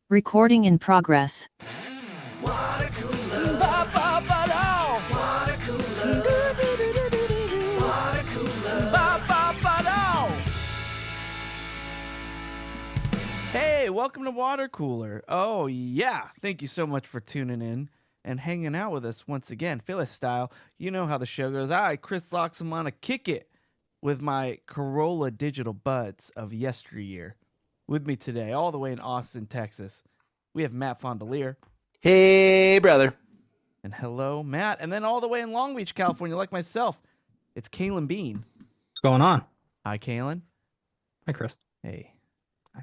Recording in progress. Watercooler. Ba-ba-ba-do. Watercooler. Do-do-do-do-do-do. Watercooler. Ba-ba-ba-do. Hey, welcome to Watercooler. Oh, yeah. Thank you so much for tuning in and hanging out with us once again. Phyllis style. You know how the show goes. I, Chris Loxamana, kick it with my Corolla digital buds of yesteryear. With me today, all the way in Austin, Texas, we have Matt Fondelier. Hey, brother. And hello, Matt. And then all the way in Long Beach, California, like myself, it's Kalen Bean. What's going on? Hi, Kalen. Hi, Chris. Hey. Hi.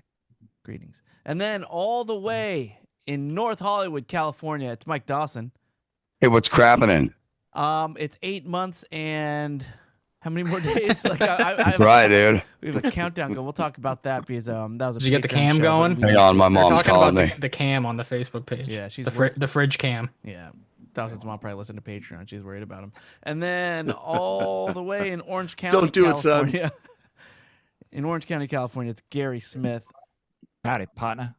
Greetings. And then all the way in North Hollywood, California, it's Mike Dawson. Hey, what's crapping? It's 8 months and how many more days? Like That's right, dude. We have a countdown going. We'll talk about that because that was a. Did you get the Patreon cam show, going? Hang on, my mom's talking calling about me. the cam on the Facebook page. Yeah, she's the fridge cam. Yeah, Dawson's mom probably listened to Patreon. She's worried about him. And then all the way in Orange County, Don't do California, it, son. In Orange County, California, it's Gary Smith. Howdy, partner.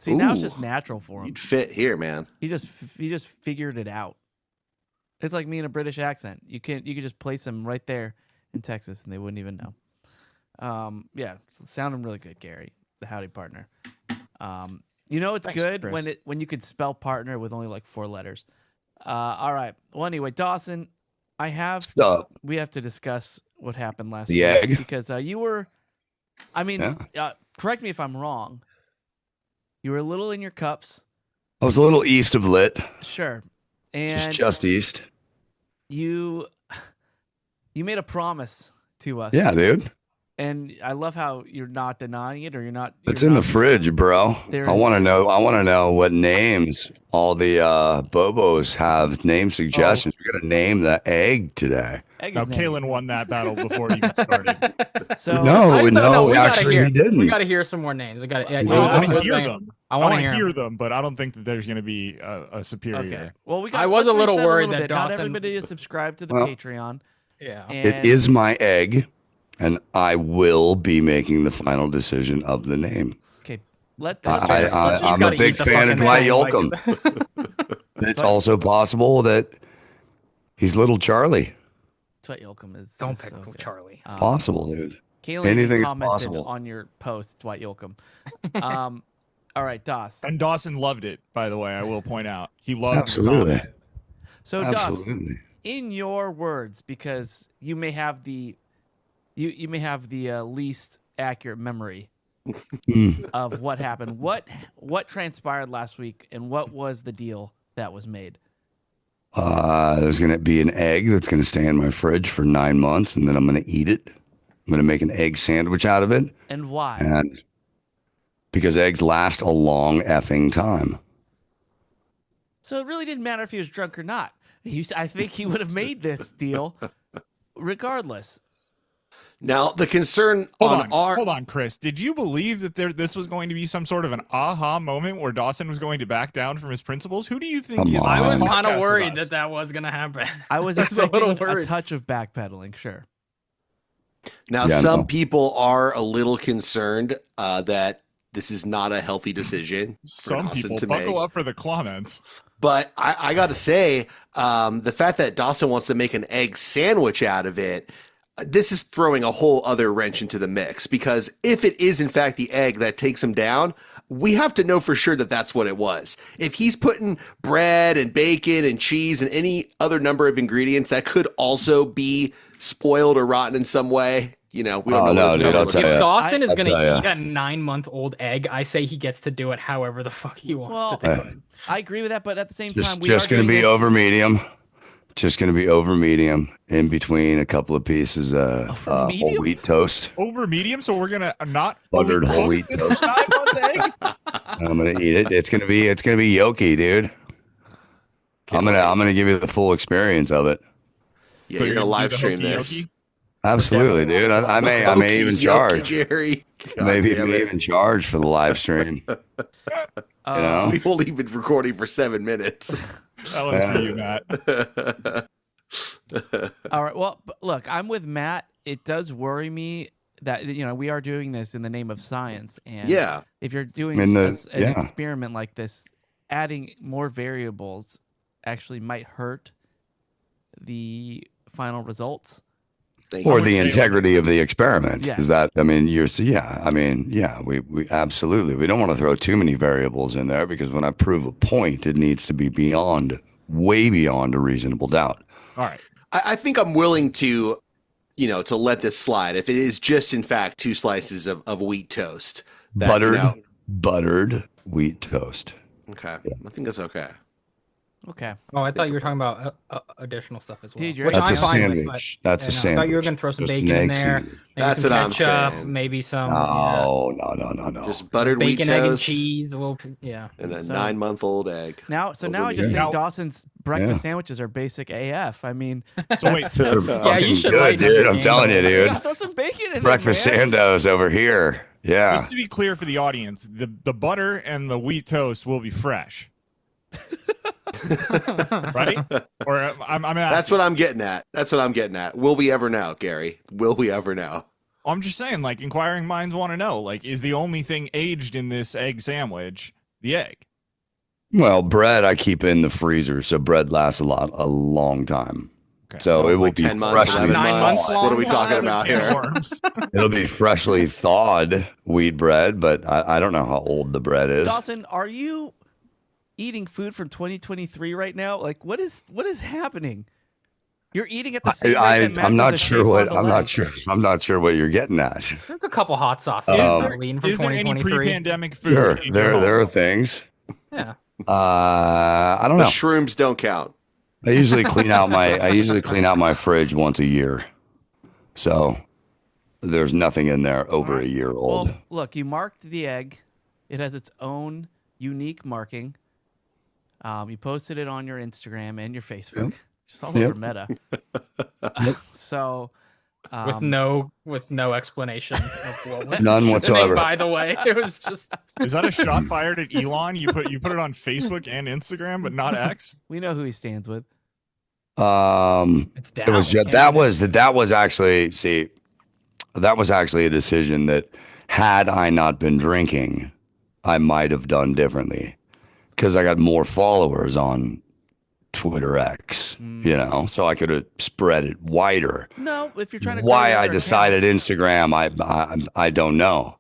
See, now it's Ooh. just natural for him. You'd fit here, man. He just figured it out. It's like me in a British accent. You could just place him right there in Texas, and they wouldn't even know. Yeah, sounding really good, Gary, the howdy partner. You know it's Thanks, good Chris. when you could spell partner with only like 4 letters. All right. Well, anyway, Dawson, we have to discuss what happened last The week egg? because you were. I mean, correct me if I'm wrong. You were a little in your cups, I was a little east of Lit, sure, and just east. you made a promise to us. Yeah, dude. And I love how you're not denying it, or you're not. It's you're in the not- fridge, bro. There's- I want to know. I want to know what names all the Bobos have name suggestions. We got to name the egg today. Egg No, is named. Kalen won that battle before it even started. So No, we gotta actually, hear, he didn't. We got to hear some more names. We got to. Well, I want to was hear them. I I want want to to hear hear them, but I don't think that there's going to be a superior. Okay. Well, we got. I was let's a little reset worried little that bit. Not Dawson- everybody is subscribed to the Well, Patreon. Yeah. And It is my egg, and I will be making the final decision of the name. Okay. Let I- this. I- I'm a gotta big eat the fan of fucking Dwight thing, like- Yolkum. It's also possible that he's little Charlie. Dwight Yolkum is. Don't is pick so little good. Charlie. Possible, dude. Kaylee Anything is commented possible. on your post, Dwight Yolkum. All right, Doss. And Dawson loved it, by the way. I will point out he loved Absolutely. the comment. So, Doss, Absolutely. in your words, because you may have the least accurate memory Mm. of what happened. What transpired last week, and what was the deal that was made? There's going to be an egg that's going to stay in my fridge for 9 months, and then I'm going to eat it. I'm going to make an egg sandwich out of it. And why? And because eggs last a long effing time. So it really didn't matter if he was drunk or not. I think he would have made this deal regardless. Now, the concern Hold on, Chris. Did you believe that this was going to be some sort of an aha moment where Dawson was going to back down from his principles? Who do you think Come is on. I on was this kind podcast of with worried us? that was going to happen. I was I was a expecting little a worried. touch of backpedaling, sure. Now, Yeah, some no. people are a little concerned that this is not a healthy decision for Some Dawson people to buckle make. up for the comments. But I got to say, the fact that Dawson wants to make an egg sandwich out of it, this is throwing a whole other wrench into the mix. Because if it is, in fact, the egg that takes him down, we have to know for sure that that's what it was. If he's putting bread and bacon and cheese and any other number of ingredients that could also be spoiled or rotten in some way, we don't Oh, know no, what his dude, number I'll looks tell like. ya. If Dawson is I'll going to tell ya. eat a 9-month-old egg, I say he gets to do it however the fuck he wants Well, to do it. I agree with that, but at the same time, Just going to be over medium. Just going to be over medium in between a couple of pieces of Over whole medium? wheat toast. Over medium, so we're gonna not Buttered fully whole cook wheat this toast. 9-month egg. I'm going to eat it. It's going to be Yolky, dude. I'm going to give you the full experience of it. Yeah, So you're going to gonna live do the stream hokey this. yokey? Absolutely, dude. I may Hokey even Yolky, charge. Gary. God Maybe damn it. even charge for the live stream. know? We've only been recording for 7 minutes. That one's for you, Matt. All right. Well, look, I'm with Matt. It does worry me that we are doing this in the name of science, and Yeah. if you're doing In the- an yeah. experiment like this, adding more variables actually might hurt the final results. Or the integrity of the experiment. Yes. Is that, we absolutely, we don't want to throw too many variables in there, because when I prove a point, it needs to be way beyond a reasonable doubt. All right. I think I'm willing to, to let this slide if it is just in fact 2 slices of wheat toast. That, Buttered wheat toast. Okay. I think that's okay. Okay. Oh, I thought you were talking about additional stuff as well. Dude, you're Which That's I'm a fine with, sandwich. but, That's a I sandwich. thought you were going to throw some Just bacon an in egg there. sandwich. Maybe That's some what I'm ketchup, saying. maybe some No. Just buttered wheat bacon, egg, and toast cheese. A little, yeah. and a So- 9-month-old egg. Now I just Yeah. think Dawson's breakfast Yeah. sandwiches are basic AF. I mean, So wait, Yeah, you should Good, lighten up dude. your I'm game telling a you, little dude. throw some bacon in Breakfast there, man. sandos over here. Yeah. just to be clear for the audience, the butter and the wheat toast will be fresh. Right? Or I'm asking. That's what I'm getting at. Will we ever know, Gary? Will we ever know? I'm just saying, like, inquiring minds want to know, like, is the only thing aged in this egg sandwich the egg? Well, bread I keep in the freezer, so bread lasts a long time. Okay. So it will Like be 10 months, freshly 11 9 months. months What are we long? talking about Tin here? worms. It'll be freshly thawed wheat bread, but I don't know how old the bread is. Dawson, are you eating food from 2023 right now? Like, what is happening? You're eating at the same rate that Matt I'm does not a sure shave what on the leg. I'm not sure what you're getting at. There's a couple hot sauces Is that there- are lean from Is there any 2023. pre-pandemic food? Sure, in your there home? are things. Yeah. I don't The know. shrooms don't count. I usually clean out my fridge once a year, so there's nothing in there over a year old. Well, look, you marked the egg. It has its own unique marking. You posted it on your Instagram and your Facebook. Yep. Just all over Meta. So With no explanation of what was None happening, whatsoever. by the way. It was just Is that a shot fired at Elon? You put it on Facebook and Instagram, but not X? we know who he stands with. it's down. It was just, that was actually a decision that, had I not been drinking, I might have done differently, because I got more followers on Twitter X, so I could have spread it wider. No, if you're trying to Why create I other decided accounts. Instagram, I don't know,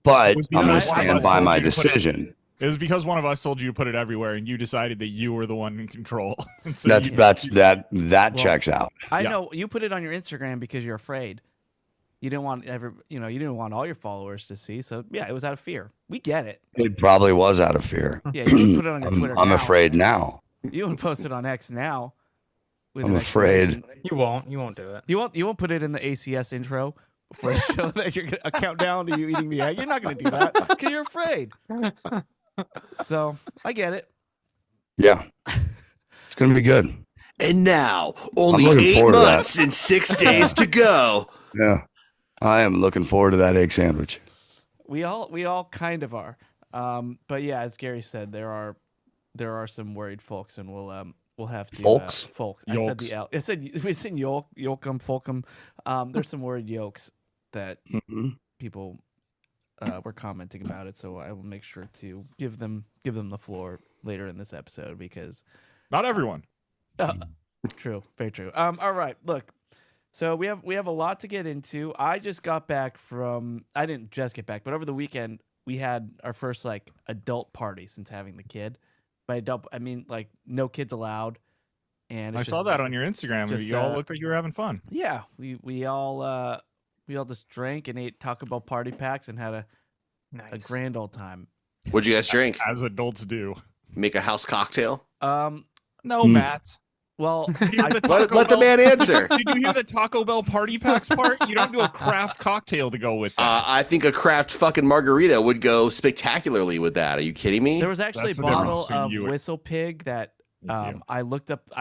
but It was I'm going to because one of stand us by told my you to put it- decision. It was because one of us told you to put it everywhere, and you decided that you were the one in control. And so That Well, checks out. I Yeah. know you put it on your Instagram because you're afraid. You didn't want you didn't want all your followers to see. So yeah, it was out of fear. We get it. It probably was out of fear. Yeah, you would put it on your Twitter. I'm now. afraid now. You would post it on X now. with I'm an afraid. explanation. You won't do it. You won't put it in the ACS intro for a show that you're gonna a countdown to you eating the egg. You're not gonna do that because you're afraid. So I get it. Yeah. It's going to be good. And now, only looking 8 forward to that. months and 6 days to go. Yeah. I am looking forward to that egg sandwich. We all kind of are. But yeah, as Gary said, there are some worried folks, and we'll have to Folks? folks. I said the L. I said it's in Yolkum Folkum. There's some worried yolks that Mhm. people were commenting about it, so I will make sure to give them the floor later in this episode because Not everyone. true, very true. All right, look. So we have a lot to get into. I just got back from. I didn't just get back, but over the weekend we had our first like adult party since having the kid. By adult, I mean like no kids allowed. And I it's saw just- that on your Instagram. just, You all looked like you were having fun. Yeah, we all just drank and ate Taco Bell party packs and had a Nice. grand old time. What'd you guys drink? As adults do. Make a house cocktail? No, Mm. Matt. Well, Hear the Let Taco the Bell- man answer. Did you hear the Taco Bell party packs part? You don't do a craft cocktail to go with that. I think a craft fucking margarita would go spectacularly with that. Are you kidding me? there was actually That's a the difference bottle between of you and- Whistle Pig that Thank you. I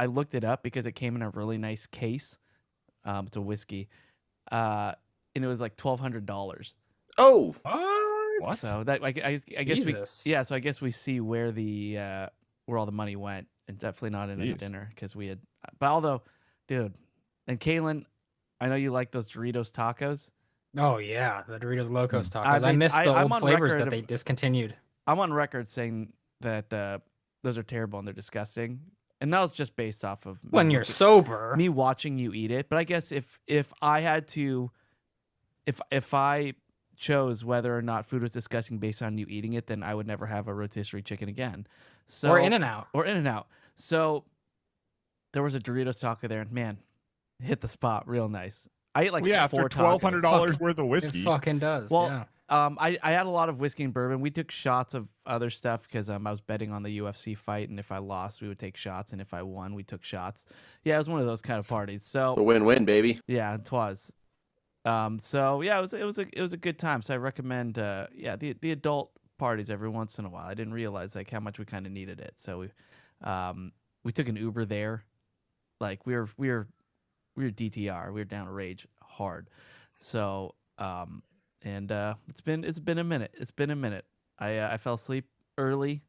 looked it up because it came in a really nice case. It's a whiskey, and it was like $1,200. Oh, What? So that I guess Jesus. So I guess we see where where all the money went, and definitely not in a Jeez. dinner because we had. But although, dude, and Kaylin, I know you like those Doritos tacos. Oh yeah, the Doritos Locos tacos. I I mean, miss the I'm old on flavors record that they of- discontinued. I'm on record saying that those are terrible and they're disgusting, and that was just based off of When you're sober. me watching you eat it. But I guess if I had to, if I chose whether or not food was disgusting based on you eating it, then I would never have a rotisserie chicken again. So Or In-N-Out. or In-N-Out. So there was a Doritos taco there, and man, it hit the spot real nice. I ate like Well, yeah, after four $1,200 worth of It whiskey. fucking does. Well, yeah. I had a lot of whiskey and bourbon. We took shots of other stuff because I was betting on the UFC fight, and if I lost, we would take shots, and if I won, we took shots. Yeah, it was one of those kind of parties. A So win-win, baby. yeah, it was. So yeah, it was a good time. So I recommend the adult parties every once in a while. I didn't realize like how much we kind of needed it. So we took an Uber there. Like we were DTR. We were down to rage hard. So it's been a minute. It's been a minute. I fell asleep early.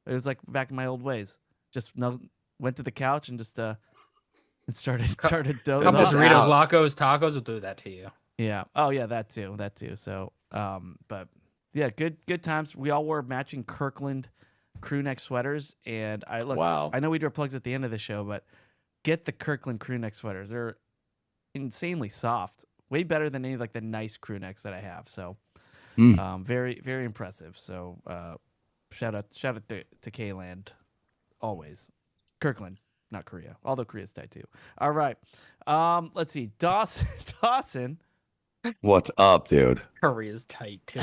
It was like back in my old ways. Just went to the couch and just and started dozing Couple Those off. Doritos out. Locos tacos will do that to you. Yeah. Oh yeah, that too. So but yeah, good times. We all wore matching Kirkland crew neck sweaters, and Wow. I know we do our plugs at the end of the show, but get the Kirkland crew neck sweaters. They're insanely soft. Way better than any of like the nice crew necks that I have. So very, very impressive. So shout out to K-Land always. Kirkland, not Korea. Although Korea's tight too. All right. Let's see. Dawson. What's up, dude? Korea's tight too.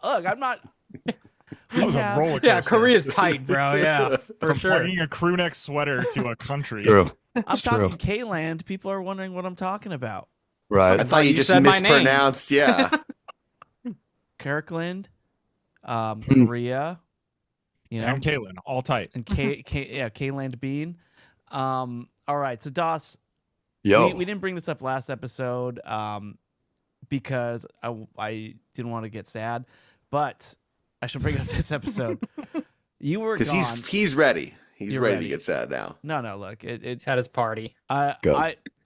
Look, I'm not. That was a roller coaster. Yeah, Korea's tight, bro. Yeah, for From sure. plugging a crew neck sweater to a country. True. I'm It's talking true. K-Land. People are wondering what I'm talking about. I Right. thought you You just said my name. mispronounced. Yeah. Kirkland, Korea, you know, And Kalen, all tight. and K-Land Bean. All right, so Doss, Yo. we didn't bring this up last episode because I didn't want to get sad, but I should bring it up this episode. You were Because gone. he's ready. He's You're ready ready. to get sad now. No, look, He's it's had his party. Go.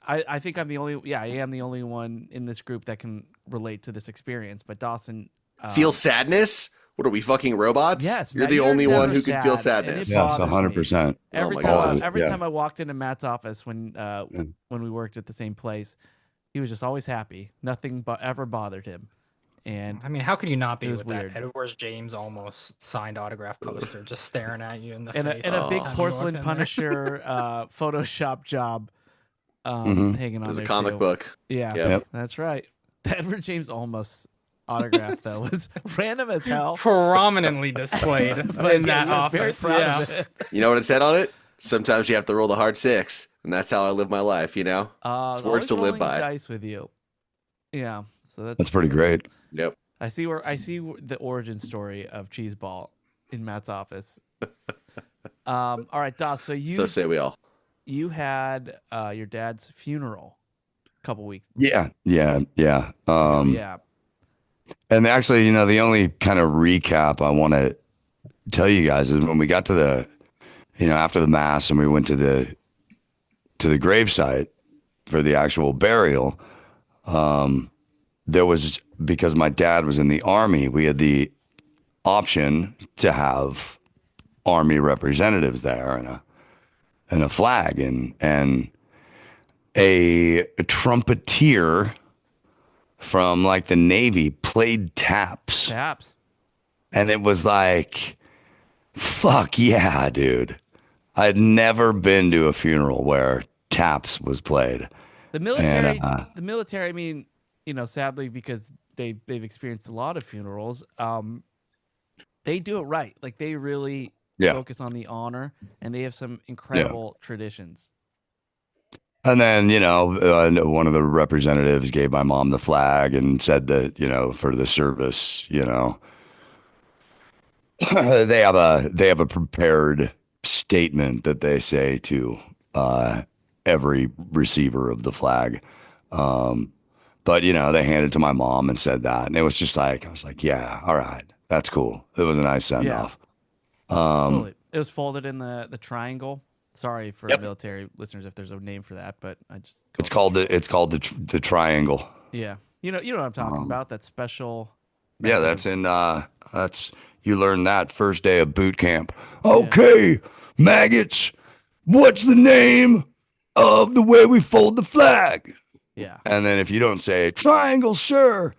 I think I'm the only. Yeah, I am the only one in this group that can relate to this experience. But Dawson Feel sadness? What are we, fucking robots? Yes, You're Matt, the you're only one never who can feel sad, and sadness. it Yes, bothers me. 100%. Every my time, God. every Yeah. time I walked into Matt's office when we worked at the same place, he was just always happy. Nothing but ever bothered him. And I mean, how could you not be It was with weird. that Edwards James almost signed autograph poster just staring at you in the and face? a big Oh. porcelain Anytime you walked in there? Punisher Photoshop job Mhm. hanging on There's a there comic too. book. Yeah, Yep. that's right. The Edward James almost autograph though was random as hell. Prominently displayed But in yeah, that you were very office. proud Yeah. of it. You know what it said on it? Sometimes you have to roll the hard six. And that's how I live my life, you know? It's words always to live rolling by. Dice with you. Yeah, so That's pretty great. Yep. I see the origin story of Cheeseball in Matt's office. All right, Doss. So So say we all. you had your dad's funeral a couple weeks. Yeah. Yeah. And actually, the only kind of recap I want to tell you guys is when we got to the, after the mass and we went to the gravesite for the actual burial, there was, because my dad was in the Army, we had the option to have Army representatives there and a flag and a trumpeter from like the Navy played taps. Taps. And it was like, fuck yeah, dude. I'd never been to a funeral where taps was played. The military. And, The military. I mean, sadly, because they've experienced a lot of funerals. They do it right. Like they really focus on the honor, and they have some incredible traditions. And then, one of the representatives gave my mom the flag and said that, for the service, they have a prepared statement that they say to every receiver of the flag. But, they handed it to my mom and said that. And it was just like, I was like, yeah, all right, that's cool. It was a nice send off. Totally. It was folded in the triangle. Sorry for Yep. military listeners if there's a name for that, but I just It's called the triangle. yeah. You know what I'm talking Um, about? That special. Yeah, method that's of- in that's you learn that first day of boot camp. Okay, maggots, what's the name of the way we fold the flag? Yeah. And then if you don't say triangle, sir,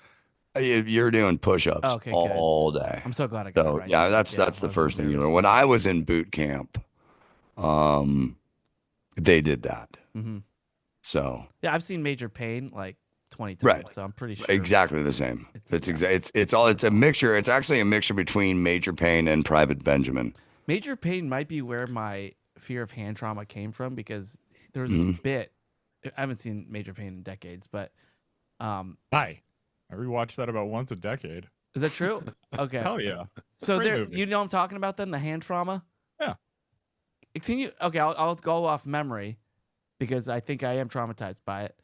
you're doing push-ups Okay, good. all day. I'm so glad I got it So right. yeah, then. that's I the was first thing you nervous learn. When about I was in boot camp, they did that. it. Mhm. So Yeah, I've seen Major Pain like 20 times, Right. so I'm pretty sure. exactly the same. It's- It's a mixture. It's actually a mixture between Major Payne and Private Benjamin. Major Pain might be where my fear of hand trauma came from because there was this Mhm. bit. I haven't seen Major Pain in decades, but Hi. I rewatch that about once a decade. is that true? Okay. Hell yeah. So Great there, movie. you know what I'm talking about then, the hand trauma? Yeah. Can you? Okay, I'll go off memory because I think I am traumatized by it.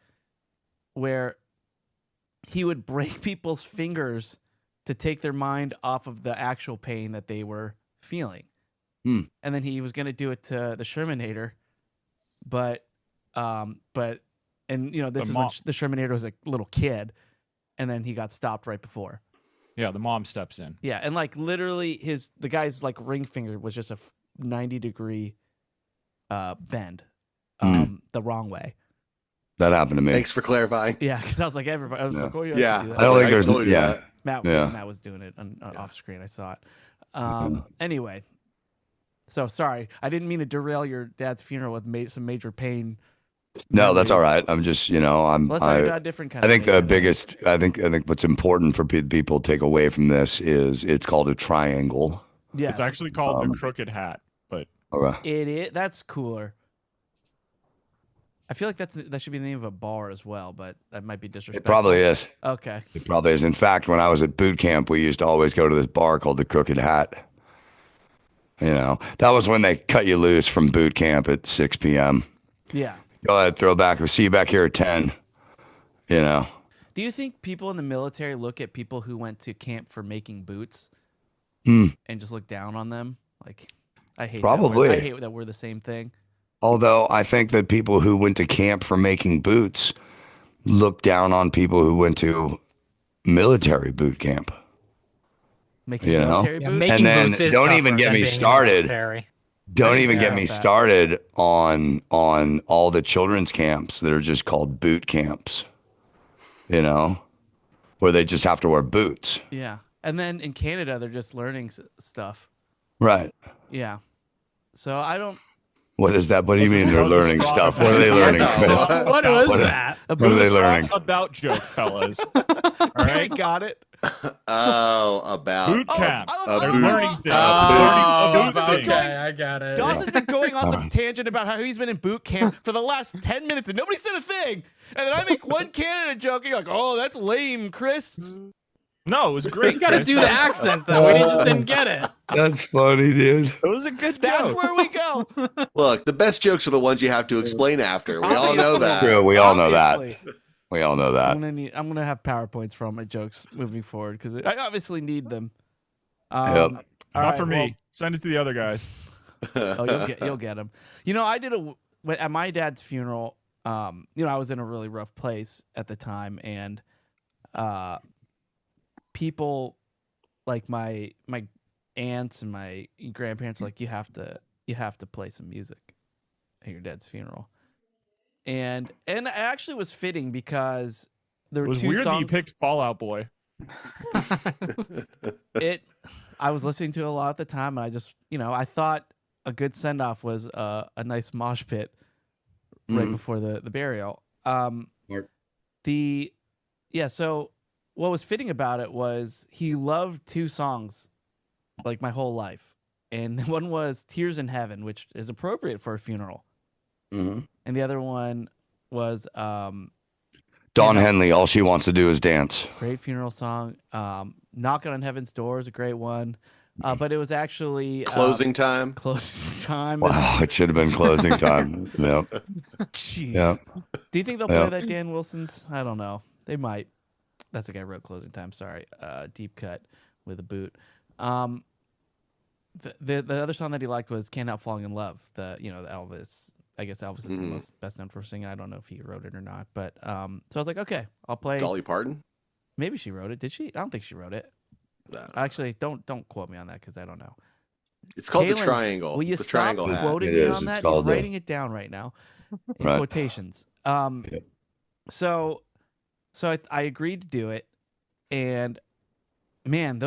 Where he would break people's fingers to take their mind off of the actual pain that they were feeling. Hmm. And then he was going to do it to the Shermanator, but and you know this is when the Shermanator was a little kid, and then he got stopped right before. Yeah, the mom steps in. Yeah, and like literally the guy's like ring finger was just a 90-degree bend the wrong way. That happened to me. Thanks for clarifying. Yeah, because I was like everybody. I was Yeah. like, oh yeah. Yeah. can do that. I don't think I there's totally do yeah. that. Matt was doing it off screen. I saw it. Anyway, so sorry, I didn't mean to derail your dad's funeral with some major pain. No, that's all memories. right. I'm just I'm Let's talk about a different kind. I think of the major pain. biggest I think what's important for people to take away from this is it's called a triangle. Yes, It's actually called the crooked hat, but Okay. it is. That's cooler. I feel like that should be the name of a bar as well, but that might be disrespectful. It probably is. Okay. It probably is. In fact, when I was at boot camp, we used to always go to this bar called the Crooked Hat. You know, that was when they cut you loose from boot camp at 6 p.m. Yeah. Go ahead, throw back. We'll see you back here at 10. You know, Do you think people in the military look at people who went to camp for making boots Hmm. and just look down on them? Like, I hate Probably. I hate that we're the same thing. although I think that people who went to camp for making boots look down on people who went to military boot camp. Making You know? military Yeah, boots. making And then boots is don't even tougher get than me being in the started. military. Don't didn't even care get me about that. started on all the children's camps that are just called boot camps. You know, where they just have to wear boots. Yeah. And then in Canada, they're just learning stuff. Right. Yeah. So I don't. What is that? What do you What's mean a- they're what's a learning straw stuff? about What are they it? learning, Yeah, Chris? what? What was What- that? What are they learning? About joke, fellas. All right. got it. Oh, about Boot camp. I They're love- learning things. Oh, Learning Dawson's been things. going- I got it. Dawson's been going on some tangent about how he's been in boot camp for the last 10 minutes and nobody said a thing. And then I make one Canada joke and you're like, oh, that's lame, Chris. No, it was great. You gotta Chris. do the accent though. We just didn't get it. That's funny, dude. It was a good That's joke. where we go. Look, the best jokes are the ones you have to explain after. We all know that. True, we all know that. Obviously. We all know that. I'm gonna have PowerPoints for all my jokes moving forward because I obviously need them. Yep. All Not right, for me. well- Send it to the other guys. Oh, you'll get them. You know, I did at my dad's funeral. You know, I was in a really rough place at the time, and people like my aunts and my grandparents were like, you have to play some music at your dad's funeral, and it actually was fitting because there It were was two weird that you songs. picked Fallout Boy. I was listening to it a lot at the time, and I just, I thought a good send off was a nice mosh pit right Mhm. before the burial. Smart. So what was fitting about it was he loved two songs like my whole life, and one was "Tears in Heaven," which is appropriate for a funeral, Mhm. and the other one was Dawn Henley, all she wants to do is dance. great funeral song. "Knocking on Heaven's Door" is a great one, but it was actually Closing time. closing time. Wow, it should have been closing time. Yep. Jeez. Yeah. Do you think they'll play Yeah. that Dan Wilson's? I don't know. They might. That's the guy who wrote Closing Time. Sorry. Deep cut with a boot. The other song that he liked was "Can't Help Falling in Love." The Elvis. I guess Elvis is the best known for singing. I don't know if he wrote it or not, but so I was like, okay, I'll play. Dolly Parton. Maybe she wrote it. Did she? I don't think she wrote it. No. Actually, don't quote me on that because I don't know. It's called the Caitlin, triangle. Will you the stop triangle hat. quoting It me is. on It's that? called He's the- writing it down right now in Right. quotations. Yep. So I agreed to do it, and man,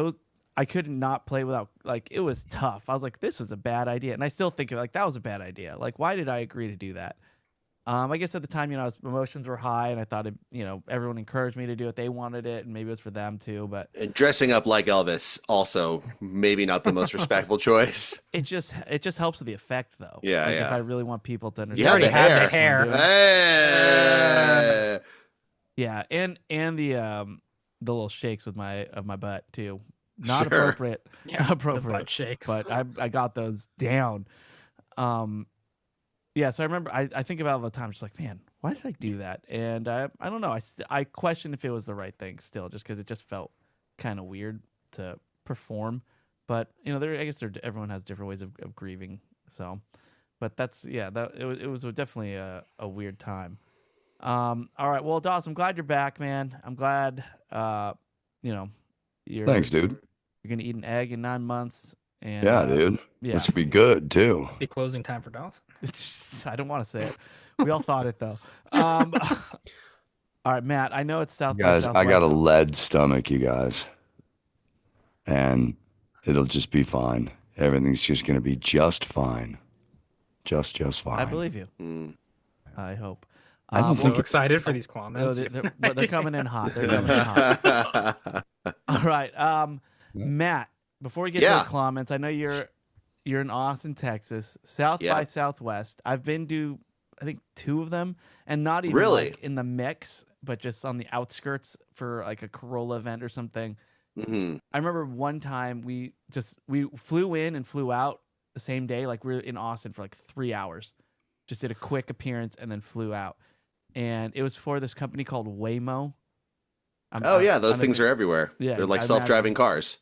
I could not play without, like, it was tough. I was like, this was a bad idea, and I still think like that was a bad idea. Like, why did I agree to do that? I guess at the time, emotions were high, and I thought everyone encouraged me to do it. They wanted it, and maybe it was for them too. But And dressing up like Elvis, also maybe not the most respectful choice. it just helps with the effect, though. Yeah, like, yeah. If I really want people to You understand, have the already had hair. the what I'm hair. doing. Hey! Yeah, and the little shakes with my butt too. Not Sure. appropriate. Yeah, Not the appropriate. butt shakes. But I got those down. Yeah, so I remember I think about it all the time, just like, man, why did I do that? And I don't know. I question if it was the right thing still, just because it just felt kind of weird to perform. But I guess everyone has different ways of grieving. So, but it was definitely a weird time. All right, well, Dawes, I'm glad you're back, man. I'm glad you're Thanks, dude. you're gonna eat an egg in 9 months. And Yeah, dude. Yeah. This would be good too. Be closing time for Dawson. I don't want to say it. We all thought it though. All right, Matt. I know it's South by Guys, I got a Southwest. lead stomach, you guys. And it'll just be fine. Everything's just going to be just fine. Just fine. I believe you. Mm. I hope. I don't Well, think So excited for these no, comments. they're coming in hot. They're coming in hot. All right, Matt. Before we get Yeah. to the comments, I know you're in Austin, Texas, South Yeah. by Southwest. I've been to, I think, 2 of them, and not even Really? like in the mix, but just on the outskirts for like a Corolla event or something. Mhm. I remember one time we flew in and flew out the same day. Like, we were in Austin for like 3 hours, just did a quick appearance and then flew out. And it was for this company called Waymo. Oh yeah, those things are everywhere. Yeah, They're like I self-driving imagine. cars.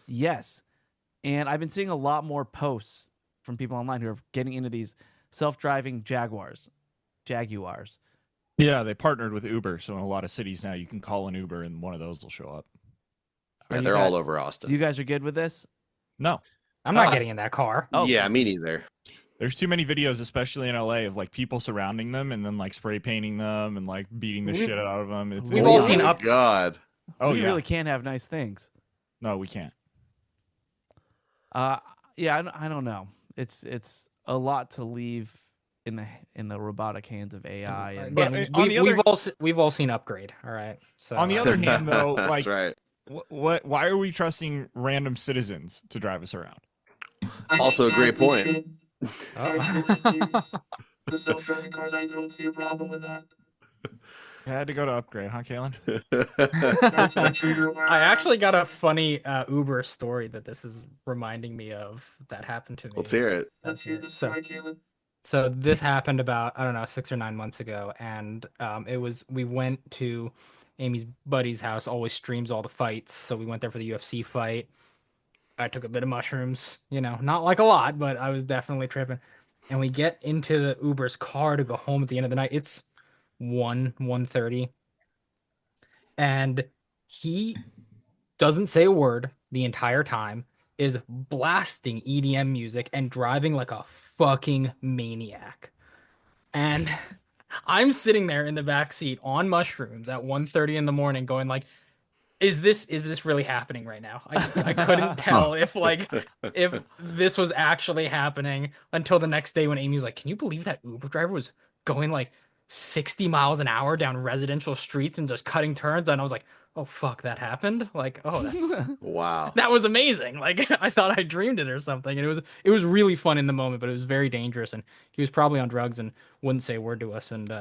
Yes. And I've been seeing a lot more posts from people online who are getting into these self-driving Jaguars. Yeah, they partnered with Uber, so in a lot of cities now you can call an Uber and one of those will show up. Are Yeah, you they're guys- all over Austin. You guys are good with this? No, I'm not getting in that car. Oh. Yeah, me neither. there's too many videos, especially in LA, of like people surrounding them and then like spray painting them and like beating the We- shit out of them. It's We've all it's- seen my up- God. Oh We yeah, really can't have nice things. no, we can't. Yeah, I don't know. It's a lot to leave in the robotic hands of AI. And But, Again, on the other- we've all seen Upgrade. All right. So On the other hand, though, like That's right. what? Why are we trusting random citizens to drive us around? Also a great point. The self-driving cars, I don't see a problem with that. I had to go to Upgrade, huh, Kalen? That's my trigger word. I actually got a funny Uber story that this is reminding me of that happened to me. Let's hear it. Let's hear this story, Caleb. So this happened about, I don't know, 6 or 9 months ago, and we went to Amy's buddy's house. Always streams all the fights, so we went there for the UFC fight. I took a bit of mushrooms, not like a lot, but I was definitely tripping. And we get into the Uber's car to go home at the end of the night. It's 1:30, and he doesn't say a word the entire time, is blasting EDM music and driving like a fucking maniac. And I'm sitting there in the back seat on mushrooms at 1:30 in the morning going like, is this really happening right now? I couldn't tell if this was actually happening until the next day when Amy was like, can you believe that Uber driver was going like 60 miles an hour down residential streets and just cutting turns? And I was like, oh fuck, that happened? Like, oh, Wow. that was amazing. Like, I thought I dreamed it or something. And it was really fun in the moment, but it was very dangerous. And he was probably on drugs and wouldn't say a word to us. And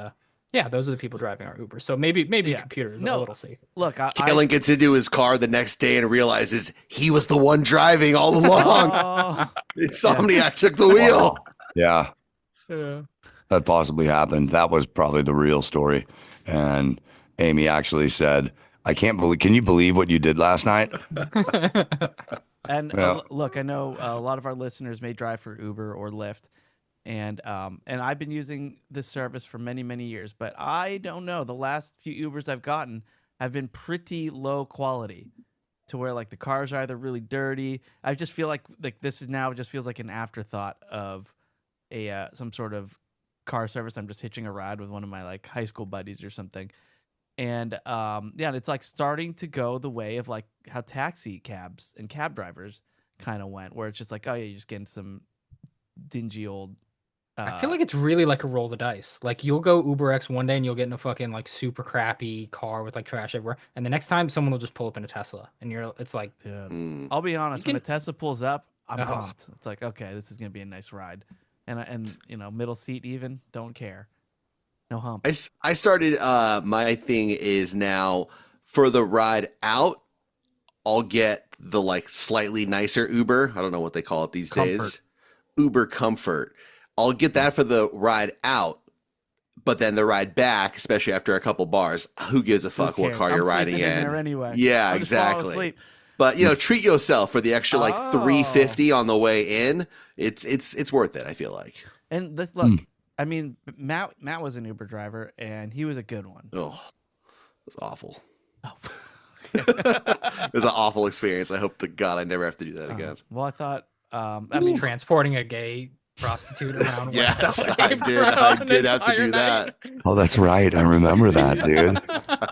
yeah, those are the people driving our Uber. So maybe Yeah. computer is No. a little safer. look, Kalen gets into his car the next day and realizes he was the one driving all along. Oh, Insomniac took the wheel. Yeah, Yeah. that possibly happened. That was probably the real story. And Amy actually said, can you believe what you did last night? and Yeah. look, I know a lot of our listeners may drive for Uber or Lyft, and I've been using this service for many years, but I don't know. The last few Ubers I've gotten have been pretty low quality, to where like the cars are either really dirty. I just feel like this is now just feels like an afterthought of a some sort of car service. I'm just hitching a ride with one of my like high school buddies or something. And yeah, it's like starting to go the way of like how taxi cabs and cab drivers kind of went, where it's just like, oh yeah, you're just getting some dingy old. I feel like it's really like a roll the dice. Like you'll go Uber X one day and you'll get in a fucking like super crappy car with like trash everywhere, and the next time someone will just pull up in a Tesla, and it's like, dude, I'll be honest, when a Tesla pulls up, I'm Oh. pumped. It's like, okay, this is gonna be a nice ride, and you know, middle seat even, don't care, no hump. I started my thing is now for the ride out, I'll get the like slightly nicer Uber. I don't know what they call it these days. Uber Comfort. I'll get that for the ride out, but then the ride back, especially after a couple bars, who gives a fuck what car you're riding in? There anyway. Yeah, I'll just fall exactly. asleep. But you know, treat yourself for the extra like $3.50 on the way in. It's worth it. I feel like. And this, look, I mean, Matt was an Uber driver, and he was a good one. Oh, it was awful. Oh. It was an awful experience. I hope to God I never have to do that again. Well, I thought, I just mean, transporting a gay prostitute around. Yes, West LA I did. for I an did have to entire do night. that. Oh, that's right. I remember that, dude.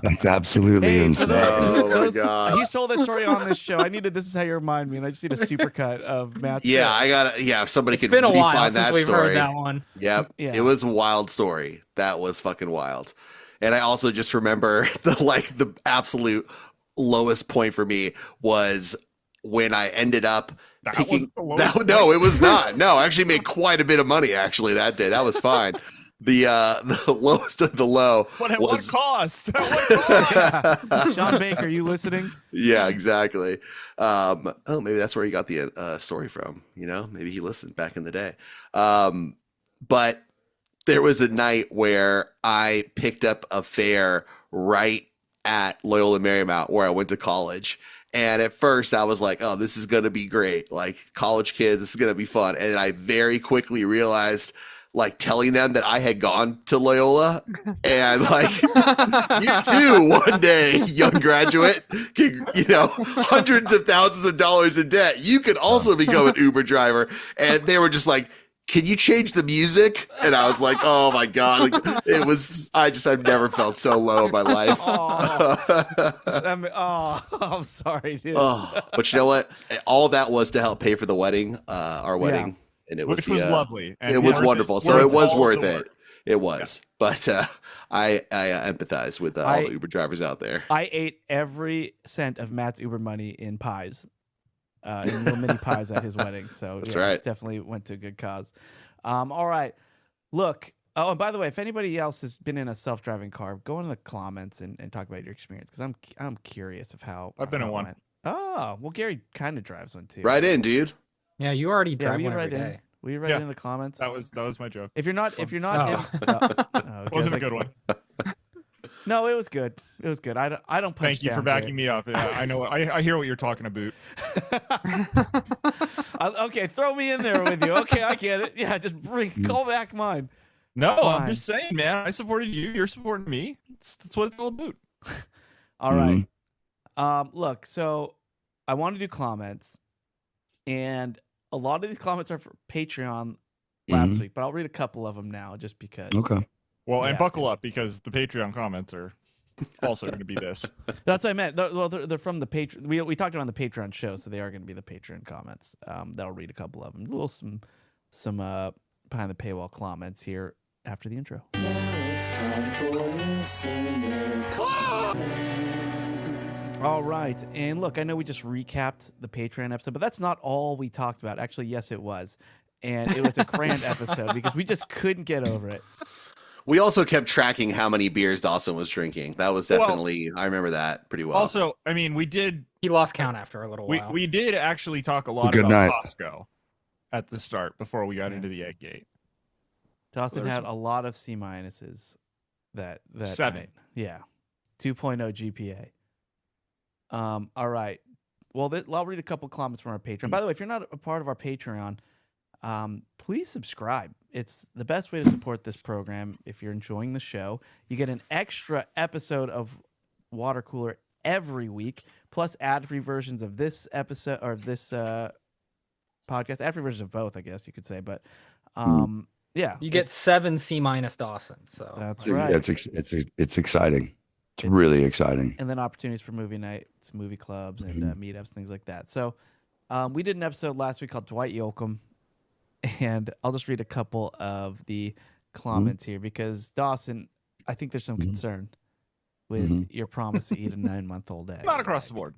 That's absolutely hey, insane. Oh my God. He's told that story on this show. I needed This Is How You Remind Me, and I just need a supercut of Matt's Yeah, show. I got. Yeah, if somebody could It's been a while find since that we've story. heard that one. Yep. Yeah. It was a wild story. That was fucking wild. And I also just remember the absolute lowest point for me was when I ended up picking. No, it was not. No, I actually made quite a bit of money actually that day. That was fine. The lowest of the low. What was, cost? At what cost? Sean Baker, you listening? Yeah, exactly. Maybe that's where he got the story from. You know, maybe he listened back in the day. But there was a night where I picked up a fare right at Loyola Marymount where I went to college. And at first I was like, oh, this is going to be great. Like college kids, this is going to be fun. And I very quickly realized like telling them that I had gone to Loyola and like, you too, one day, young graduate, can, you know, hundreds of thousands of dollars in debt. You could also become an Uber driver. And they were just like, can you change the music? And I was like, oh my God. Like, it was, I've never felt so low in my life. I'm sorry, dude. But you know what? All that was to help pay for the wedding, our wedding. And it was, Which was lovely. And it was wonderful. So it was worth it. work. It was. Yeah. But I empathize with all the Uber drivers out there. I ate every cent of Matt's Uber money in pies. In little mini pies at his wedding. So that's yeah, right. Definitely went to a good cause. All right. Look. Oh, and by the way, if anybody else has been in a self-driving car, go in the comments and talk about your experience because I'm curious of how I've been in it one. went. Oh, well, Gary kind of drives one too. Right in, dude. Yeah, you already Yeah, drive will you one every write in? day. Will you write in the comments? That was my joke. If you're not, Oh. in, okay, Wasn't a it's good one. No, it was good. It was good. I don't punch Thank you for down, backing Gary. me up. Yeah, I know. I hear what you're talking about. Okay, throw me in there with you. Okay, I get it. Yeah, just call back mine. No, Fine. I'm just saying, man. I supported you. You're supporting me. That's what it's all about. All right. Look, so I want to do comments, and a lot of these comments are for Patreon last week, but I'll read a couple of them now just because. Okay. Well, and Yeah. buckle up because the Patreon comments are also going to be this. That's what I meant. They're from the Patreon. We talked about on the Patreon show, so they are going to be the Patreon comments. That'll read a couple of them. A little some behind the paywall comments here after the intro. All right, and look, I know we just recapped the Patreon episode, but that's not all we talked about. Actually, yes, it was, and it was a grand episode because we just couldn't get over it. We also kept tracking how many beers Dawson was drinking. That was definitely, I remember that pretty well. Also, I mean, He lost count after a little while. we did actually talk a lot Good about night. Costco at the start before we got into the egg gate. Dawson There's had a lot of C minuses that 7. night. Yeah, 2.0 GPA. All right. Well, I'll read a couple comments from our Patreon. By the way, if you're not a part of our Patreon, please subscribe. It's the best way to support this program. If you're enjoying the show, you get an extra episode of water cooler every week, plus ad-free versions of this episode or this podcast, ad-free versions of both, I guess you could say. But yeah, You get 7 C- Dawson. So that's Dude, right. It's exciting. It's really exciting. And then opportunities for movie nights, movie clubs, and meetups, things like that. So we did an episode last week called Dwight Yoakam, and I'll just read a couple of the comments here because Dawson, I think there's some concern with your promise to eat a 9-month-old egg. Not across the board.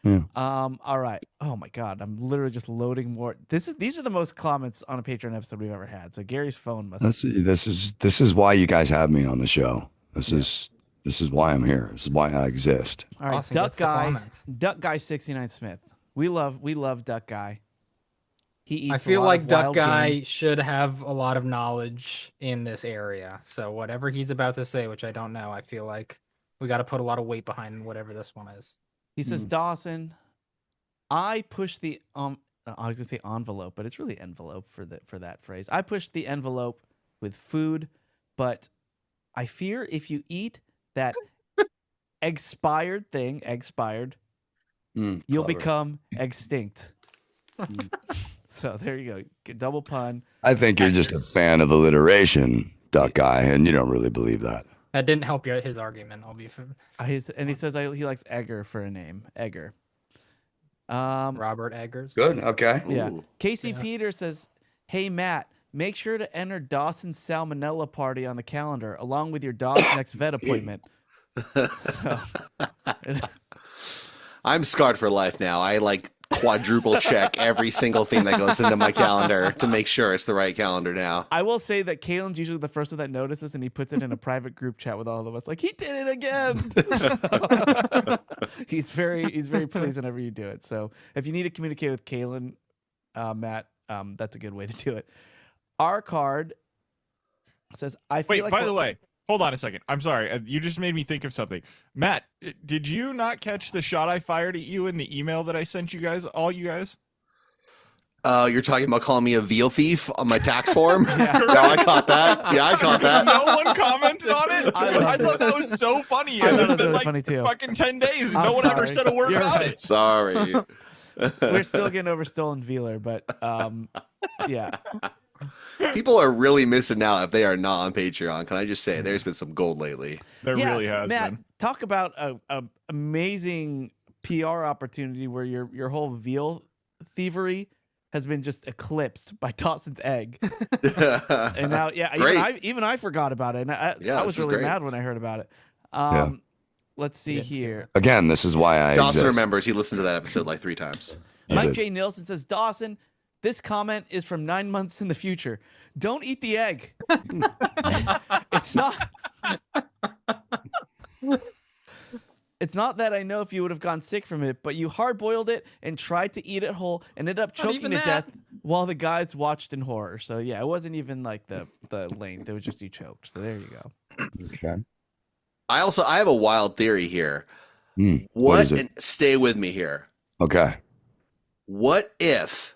Yeah. All right. Oh my God, I'm literally just loading more. These are the most comments on a Patreon episode we've ever had. So Gary's phone must. This is why you guys have me on the show. This is why I'm here. This is why I exist. All right, Dawson gets the comments. Duck Guy 69 Smith. We love Duck Guy. He eats. I feel a lot like of Duck wild Guy game. should have a lot of knowledge in this area. So whatever he's about to say, which I don't know, I feel like we got to put a lot of weight behind whatever this one is. He says, Dawson, I push the I was gonna say envelope, but it's really envelope for that phrase. I push the envelope with food, but I fear if you eat that expired thing, you'll Clever. become extinct. So there you go. Double pun. I think you're just a fan of alliteration, Duck Guy, and you don't really believe that. That didn't help his argument. And he says he likes Egger for a name. Egger. Robert Eggers. Good. Okay. Yeah. Ooh. Casey Peters says, "Hey Matt, make sure to enter Dawson's salmonella party on the calendar along with your dog's next vet appointment." So, I'm scarred for life now. I like quadruple check every single thing that goes into my calendar to make sure it's the right calendar now. I will say that Kalen's usually the first one that notices, and he puts it in a private group chat with all of us. Like, he did it again. So, he's very pleased whenever you do it. So if you need to communicate with Kalen, Matt, that's a good way to do it. Our card says, "I feel Wait, like." by the way, hold on a second. I'm sorry. You just made me think of something. Matt, did you not catch the shot I fired at you in the email that I sent you guys, all you guys? You're talking about calling me a veal thief on my tax form? Yeah. No, I caught that. Yeah, I caught that. No one commented on it. I I loved thought it. that was so funny. I And thought it it's was been really like funny too. fucking 10 days and I'm no one ever sorry. said a word You're about right. it. Sorry. We're still getting over stolen Vealer, but yeah. People are really missing out if they are not on Patreon. Can I just say, there's been some gold lately. There Yeah, really has Matt, been. talk about a amazing PR opportunity where your whole veal thievery has been just eclipsed by Dawson's egg. And now, yeah, Great. even I forgot about it. And I Yeah, was this is really great. mad when I heard about it. Let's see Yes, here. Again, this is why I Dawson exist. remembers he listened to that episode like 3 times. Mike did. J. Nielsen says, "Dawson, this comment is from 9 months in the future. Don't eat the egg. It's not. It's not that I know if you would have gone sick from it, but you hard-boiled it and tried to eat it whole and ended up choking even to that. death while the guys watched in horror." So yeah, it wasn't even like the length. It was just you choked. So there you go. Okay. I have a wild theory here. What What, is it? and stay with me here. Okay. What if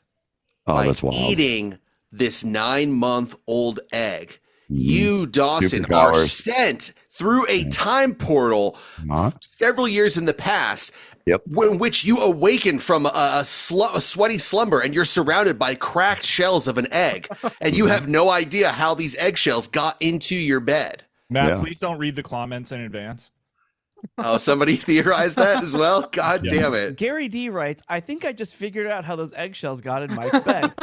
Oh, by that's wild. eating this 9-month-old egg, you, Dawson, are Superpowers. sent through a time portal Huh? several years in the past, Yep. in which you awaken from a sweaty slumber and you're surrounded by cracked shells of an egg, and you have no idea how these eggshells got into your bed. Matt, Yeah. please don't read the comments in advance. Oh, somebody theorized that as well? God Yes. damn it. Gary D writes, "I think I just figured out how those eggshells got in Mike's bed."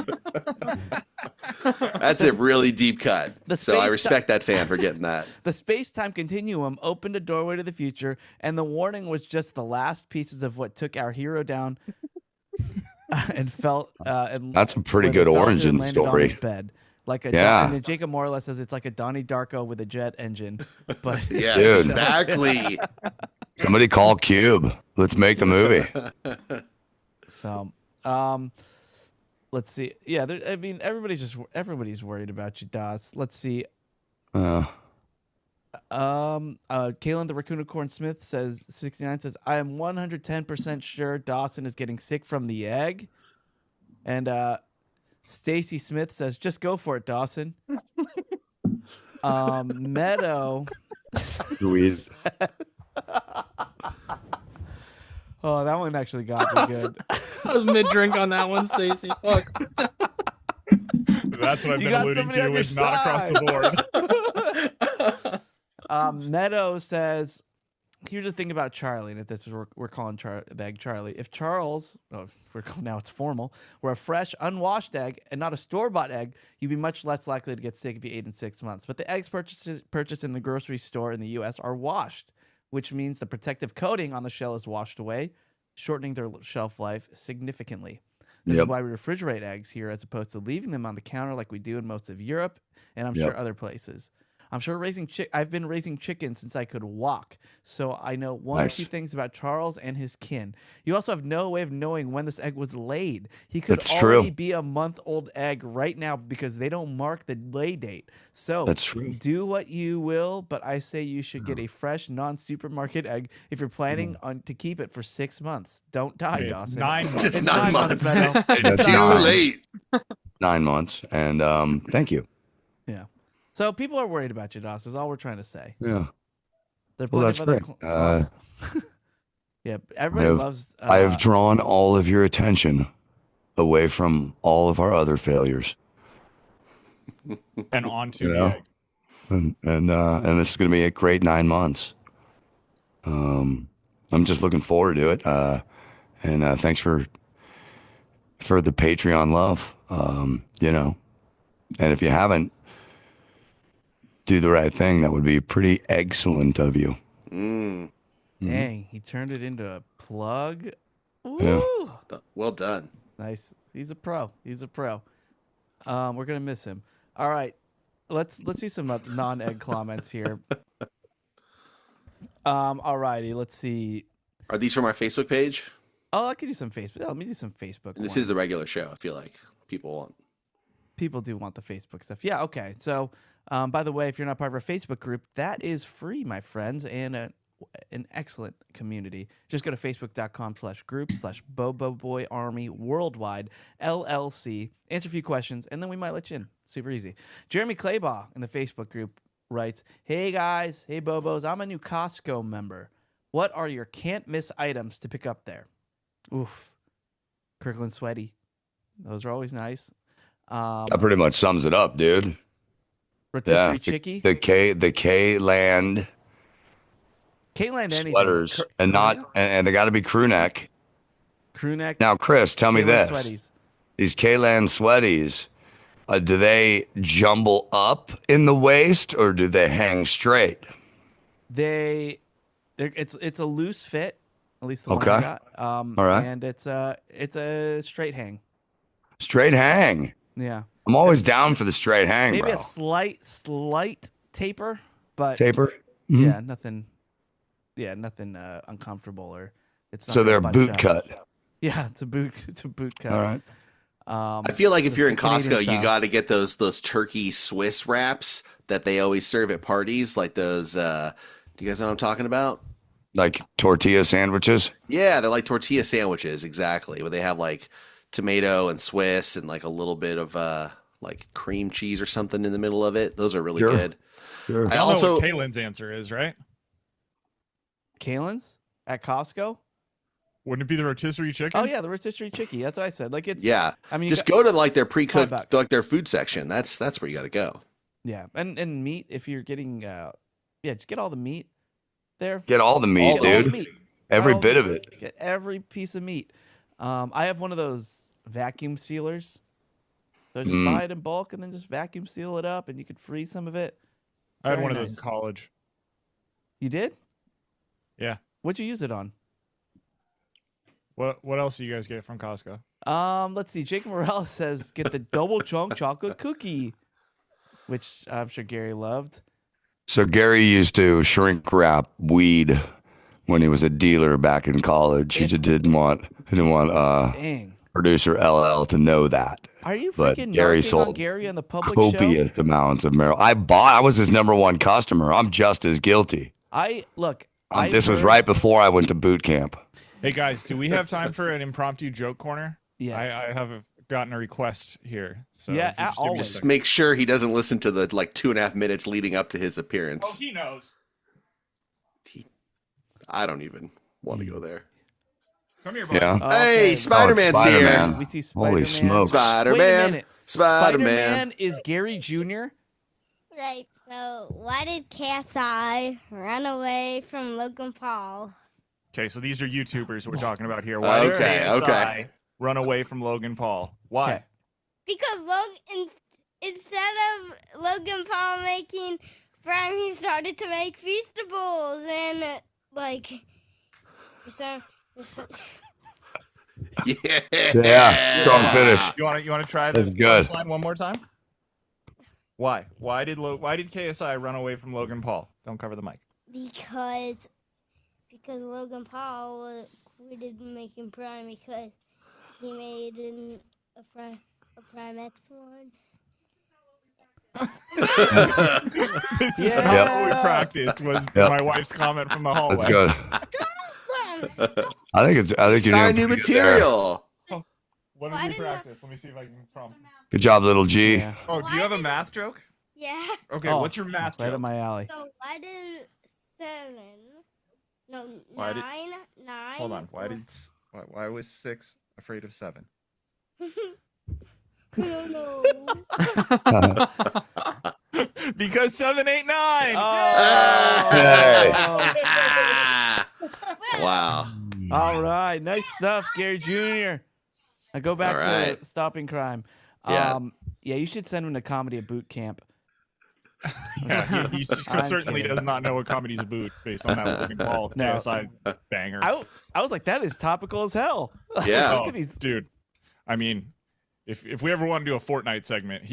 That's a really deep cut. the So I space- respect that fan for getting that. The space-time continuum opened a doorway to the future, and the warning was just the last pieces of what took our hero down and felt. And That's a pretty when good it fell and origin landed on story. his bed. Like a Yeah. and then Jacob Morales says it's like a Donnie Darko with a jet engine. But Yes, Dude. exactly. Somebody call Cube. Let's make the movie. So, let's see. Yeah, I mean, everybody's worried about you, Dawes. Let's see. Kalen the Raccoonicorn Smith says 69 says, "I am 110% sure Dawson is getting sick from the egg." And Stacy Smith says, "Just go for it, Dawson." Meadow Louise. Oh, that one actually got me good. I was mid-drink on that one, Stacy. Fuck. That's what I've You been got alluding somebody on to. your Is not across the side. board. Meadow says, here's the thing about Charlie, and if this is we're calling the egg Charlie. If Charles, now it's formal, were a fresh, unwashed egg and not a store-bought egg, you'd be much less likely to get sick if you ate in 6 months. But the eggs purchased in the grocery store in the U.S. are washed, which means the protective coating on the shell is washed away, shortening their shelf life significantly. This is why we refrigerate eggs here as opposed to leaving them on the counter like we do in most of Europe and I'm sure other places. I'm sure I've been raising chickens since I could walk, so I know one or two things about Charles and his kin. You also have no way of knowing when this egg was laid. He could already be a month-old egg right now because they don't mark the lay date. So That's true. Do what you will, but I say you should get a fresh, non-supermarket egg if you're planning on to keep it for 6 months. Don't die, It's Dawson. 9 months. It's 9 months. Meadow. That's Too 9. late. 9 months. And thank you. Yeah. So people are worried about you, Dawson, is all we're trying to say. Yeah. There are Well, plenty that's of other great. yeah, everybody loves. I have drawn all of your attention away from all of our other failures. And onto You the know? egg. And this is going to be a great 9 months. I'm just looking forward to it. And thanks for the Patreon love. And if you haven't, do the right thing. That would be pretty excellent of you. Dang, he turned it into a plug. Yeah. Ooh. Well done. Nice. He's a pro. We're gonna miss him. All right, let's do some non-egg comments here. All righty, let's see. Are these from our Facebook page? Oh, I could do some Facebook. Let me do some Facebook. This is the ones. regular show. I feel like people People do want the Facebook stuff. Yeah. Okay. So, by the way, if you're not part of our Facebook group, that is free, my friends, and an excellent community. Just go to facebook.com/group/BoboBoyArmy Worldwide LLC. Answer a few questions, and then we might let you in. Super easy. Jeremy Claybaugh in the Facebook group writes, "Hey guys, hey Bobos, I'm a new Costco member. What are your can't miss items to pick up there?" Oof, Kirkland Sweaty. Those are always nice. That pretty much sums it up, dude. Rotisserie Chicky. The K-Land K-Land anything. sweaters, and they got to be crew neck. Crew neck. Now, Chris, tell me K-Land this: Sweaties. these K-Land sweaties, do they jumble up in the waist or do they hang straight? It's a loose fit, at least the one Okay. I got. All right. And it's a straight hang. Straight hang. Yeah. I'm always down for the straight hang, Maybe bro. a slight taper, but Taper. Mhm. yeah, nothing. Yeah, nothing uncomfortable or it's not So gonna they're bunch boot up. cut. Yeah, it's a boot cut. All right. I feel like if It's you're the in Canadian Costco, you style. got to get those turkey Swiss wraps that they always serve at parties, like those. Do you guys know what I'm talking about? Like tortilla sandwiches. Yeah, they're like tortilla sandwiches, exactly. Where they have like tomato and Swiss and like a little bit of like cream cheese or something in the middle of it. Those are really Sure. good. Sure. I Y'all know also what Kaylin's answer is, right? Kalen's at Costco. Wouldn't it be the rotisserie chicken? Oh yeah, the rotisserie chicky. That's what I said. Like it's yeah, I mean, just go to like their pre-cooked, $5. like their food section. That's where you got to go. Yeah, and meat if you're getting just get all the meat there. Get all the meat, Get all the dude. meat. Every All bit the- of it. Get every piece of meat. I have one of those vacuum sealers. So just buy it in bulk and then just vacuum seal it up, and you could freeze some of it. I had Very one of those nice. in college. You did? Yeah. What'd you use it on? What else do you guys get from Costco? Let's see. Jake Morales says get the double chunk chocolate cookie, which I'm sure Gary loved. So Gary used to shrink wrap weed when he was a dealer back in college. He just didn't want Dang. producer LL to know that. Are you But freaking Gary narking on sold Gary on the public show? Copious amounts of marijuana. I was his number one customer. I'm just as guilty. This was right before I went to boot camp. Hey guys, do we have time for an impromptu joke corner? Yes. I have gotten a request here. So Yeah, if you just give me a always. Just second. make sure he doesn't listen to the like 2.5 minutes leading up to his appearance. Oh, he knows. I don't even want to go there. Come here, bud. Yeah. Hey, Spider-Man's here. Spider-Man. We see Holy Spider-Man. smokes. Wait a Spider-Man. minute. Spider-Man. is Gary Jr. Right, so why did KSI run away from Logan Paul? Okay, so these are YouTubers we're talking about here. Why did Okay, KSI okay. run away from Logan Paul? Why? Okay. Because instead of Logan Paul making Prime, he started to make Feastables and like. Yeah, strong finish. You want to try this That's good. punchline one more time? Why? Why did KSI run away from Logan Paul? Don't cover the mic. Because Logan Paul quit making Prime because he made a Prime X one. This is Yeah. not what we practiced. Was Yep. my wife's comment from the hallway. That's good. I think you're Our doing new pretty good there. material. What Why did we didn't I- practice? Let me see if I can prompt. Good job, little G. Yeah. Oh, do you have a math joke? Yeah. Okay, Oh, what's your math Right joke? up my alley. So why did 7? No, Why did- 9. Hold on. Why was 6 afraid of 7? No. Because 7, 8, 9. Hey. Wow. All right, nice stuff, Gary Jr. I go back All right. to stopping crime. Yeah. Yeah, you should send him to comedy at boot camp. Yeah, he I'm certainly kidding. does not know what comedy's boot based on that Logan Paul No. KSI banger. I was like, that is topical as hell. Yeah. Look at these. Dude, I mean, if we ever want to do a Fortnite segment,